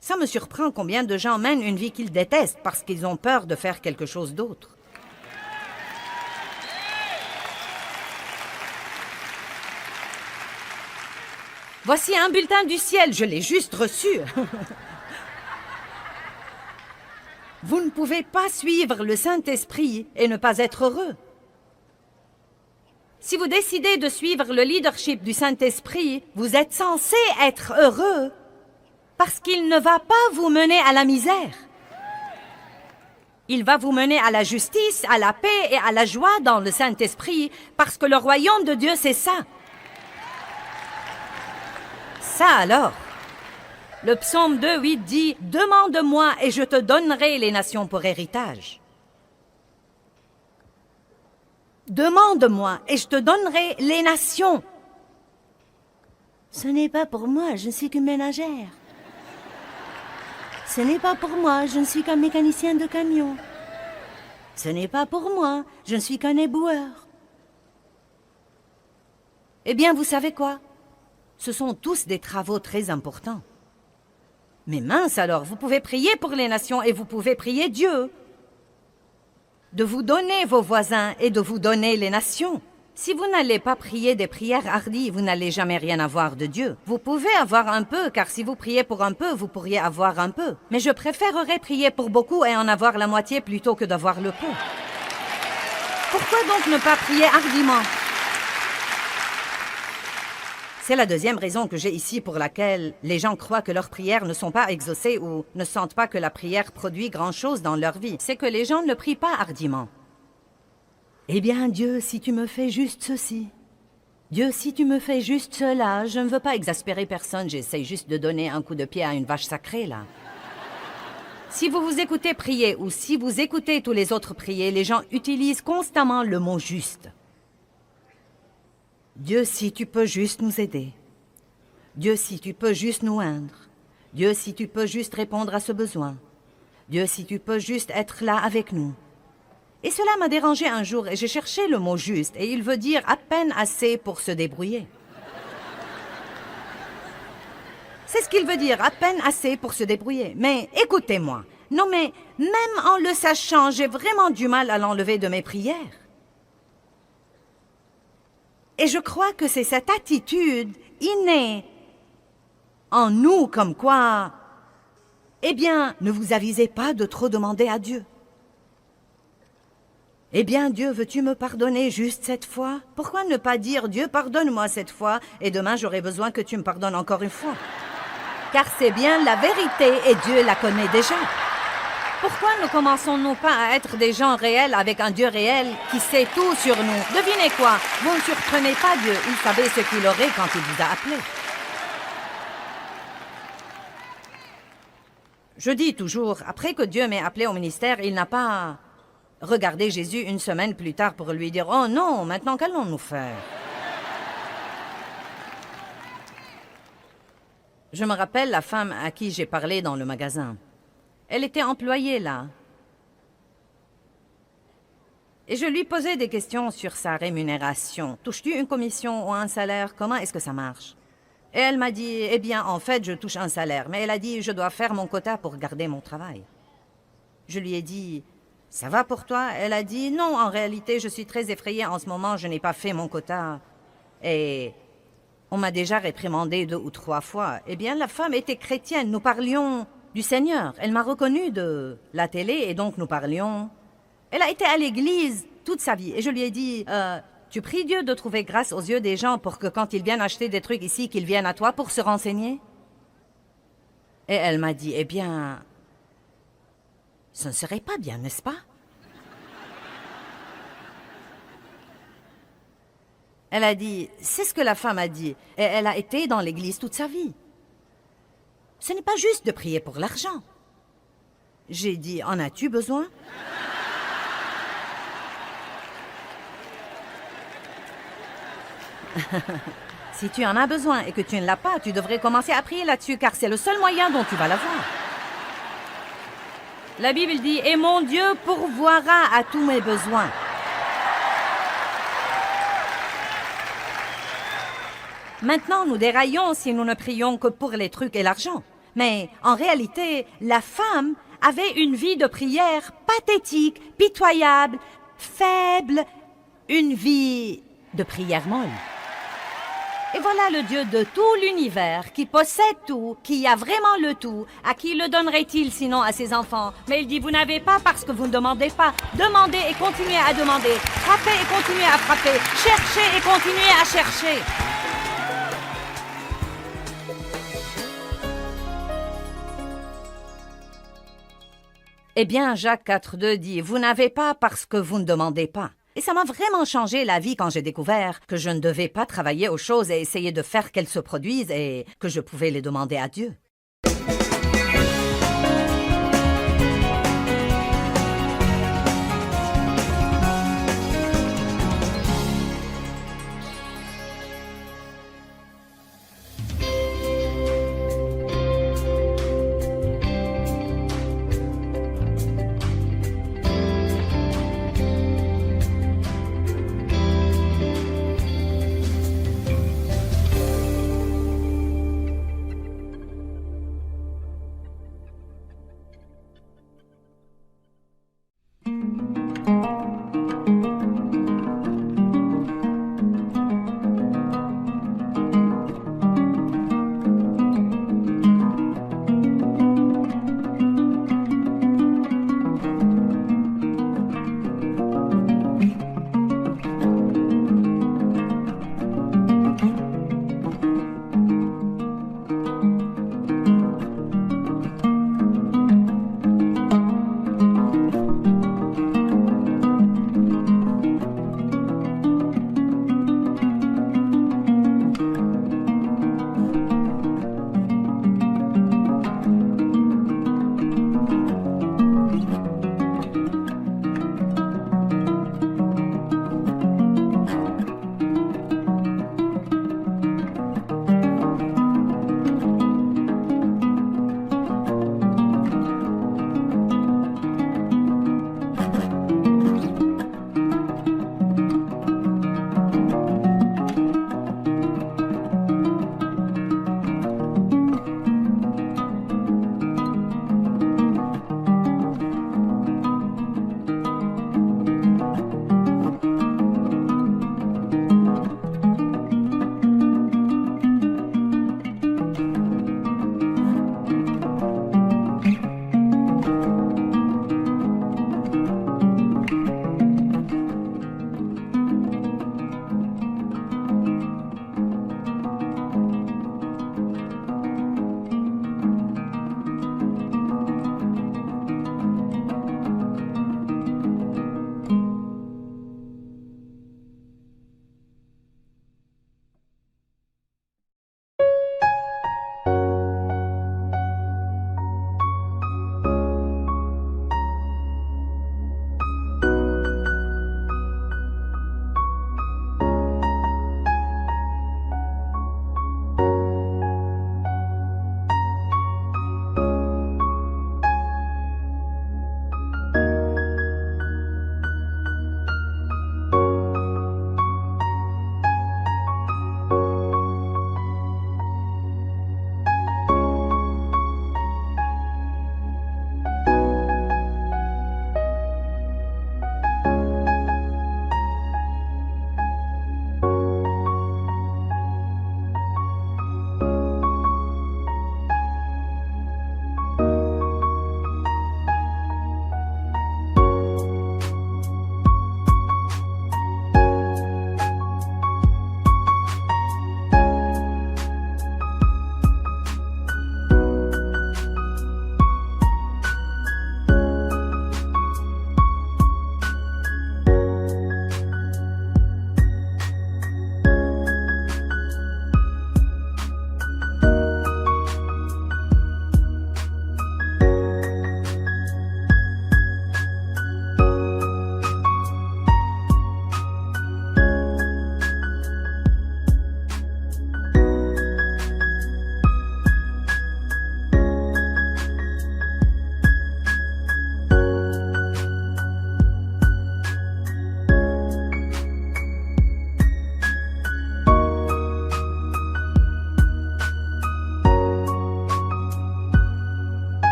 Ça me surprend combien de gens mènent une vie qu'ils détestent parce qu'ils ont peur de faire quelque chose d'autre. Voici un bulletin du ciel, je l'ai juste reçu. Vous ne pouvez pas suivre le Saint-Esprit et ne pas être heureux. Si vous décidez de suivre le leadership du Saint-Esprit, vous êtes censé être heureux parce qu'il ne va pas vous mener à la misère. Il va vous mener à la justice, à la paix et à la joie dans le Saint-Esprit parce que le royaume de Dieu, c'est ça. Ça alors, le psaume 2:8 dit « Demande-moi et je te donnerai les nations pour héritage. » Demande-moi et je te donnerai les nations. Ce n'est pas pour moi, je ne suis qu'une ménagère. Ce n'est pas pour moi, je ne suis qu'un mécanicien de camion. Ce n'est pas pour moi, je ne suis qu'un éboueur. Eh bien, vous savez quoi? Ce sont tous des travaux très importants. Mais mince alors, vous pouvez prier pour les nations et vous pouvez prier Dieu de vous donner vos voisins et de vous donner les nations. Si vous n'allez pas prier des prières hardies, vous n'allez jamais rien avoir de Dieu. Vous pouvez avoir un peu, car si vous priez pour un peu, vous pourriez avoir un peu. Mais je préférerais prier pour beaucoup et en avoir la moitié plutôt que d'avoir le peu. Pourquoi donc ne pas prier hardiment? C'est la deuxième raison que j'ai ici pour laquelle les gens croient que leurs prières ne sont pas exaucées ou ne sentent pas que la prière produit grand-chose dans leur vie. C'est que les gens ne prient pas hardiment. Eh bien, Dieu, si tu me fais juste ceci. Dieu, si tu me fais juste cela. Je ne veux pas exaspérer personne, j'essaie juste de donner un coup de pied à une vache sacrée, là. Si vous vous écoutez prier ou si vous écoutez tous les autres prier, les gens utilisent constamment le mot « juste ». Dieu, si tu peux juste nous aider. Dieu, si tu peux juste nous oindre. Dieu, si tu peux juste répondre à ce besoin. Dieu, si tu peux juste être là avec nous. Et cela m'a dérangé un jour et j'ai cherché le mot « juste » et il veut dire à peine assez pour se débrouiller. C'est ce qu'il veut dire, à peine assez pour se débrouiller. Mais écoutez-moi, non mais même en le sachant, j'ai vraiment du mal à l'enlever de mes prières. Et je crois que c'est cette attitude inné en nous comme quoi, eh bien, ne vous avisez pas de trop demander à Dieu. Eh bien, Dieu, veux-tu me pardonner juste cette fois? Pourquoi ne pas dire, Dieu, pardonne-moi cette fois, et demain j'aurai besoin que tu me pardonnes encore une fois? Car c'est bien la vérité, et Dieu la connaît déjà. Pourquoi ne commençons-nous pas à être des gens réels avec un Dieu réel qui sait tout sur nous? Devinez quoi? Vous ne surprenez pas Dieu, il savait ce qu'il aurait quand il vous a appelé. Je dis toujours, après que Dieu m'ait appelé au ministère, il n'a pas regardé Jésus une semaine plus tard pour lui dire « Oh non, maintenant qu'allons-nous faire ?» Je me rappelle la femme à qui j'ai parlé dans le magasin. Elle était employée là. Et je lui posais des questions sur sa rémunération. Touches-tu une commission ou un salaire? Comment est-ce que ça marche? Et elle m'a dit, eh bien, en fait, je touche un salaire. Mais elle a dit, je dois faire mon quota pour garder mon travail. Je lui ai dit, ça va pour toi? Elle a dit, non, en réalité, je suis très effrayée en ce moment, je n'ai pas fait mon quota. Et on m'a déjà réprimandé 2 ou 3 fois. Eh bien, la femme était chrétienne, nous parlions du Seigneur. Elle m'a reconnue de la télé et donc nous parlions. Elle a été à l'église toute sa vie. Et je lui ai dit, tu pries Dieu de trouver grâce aux yeux des gens pour que quand ils viennent acheter des trucs ici, qu'ils viennent à toi pour se renseigner? Et elle m'a dit, eh bien, ce ne serait pas bien, n'est-ce pas? Elle a dit, c'est ce que la femme a dit. Et elle a été dans l'église toute sa vie. Ce n'est pas juste de prier pour l'argent. J'ai dit, en as-tu besoin? Si tu en as besoin et que tu ne l'as pas, tu devrais commencer à prier là-dessus, car c'est le seul moyen dont tu vas l'avoir. La Bible dit, et mon Dieu pourvoira à tous mes besoins. Maintenant, nous déraillons si nous ne prions que pour les trucs et l'argent. Mais en réalité, la femme avait une vie de prière pathétique, pitoyable, faible, une vie de prière molle. Et voilà le Dieu de tout l'univers, qui possède tout, qui a vraiment le tout. À qui le donnerait-il sinon à ses enfants? Mais il dit, vous n'avez pas parce que vous ne demandez pas. Demandez et continuez à demander. Frappez et continuez à frapper. Cherchez et continuez à chercher. Eh bien, Jacques 4,2 dit, vous n'avez pas parce que vous ne demandez pas. Et ça m'a vraiment changé la vie quand j'ai découvert que je ne devais pas travailler aux choses et essayer de faire qu'elles se produisent et que je pouvais les demander à Dieu.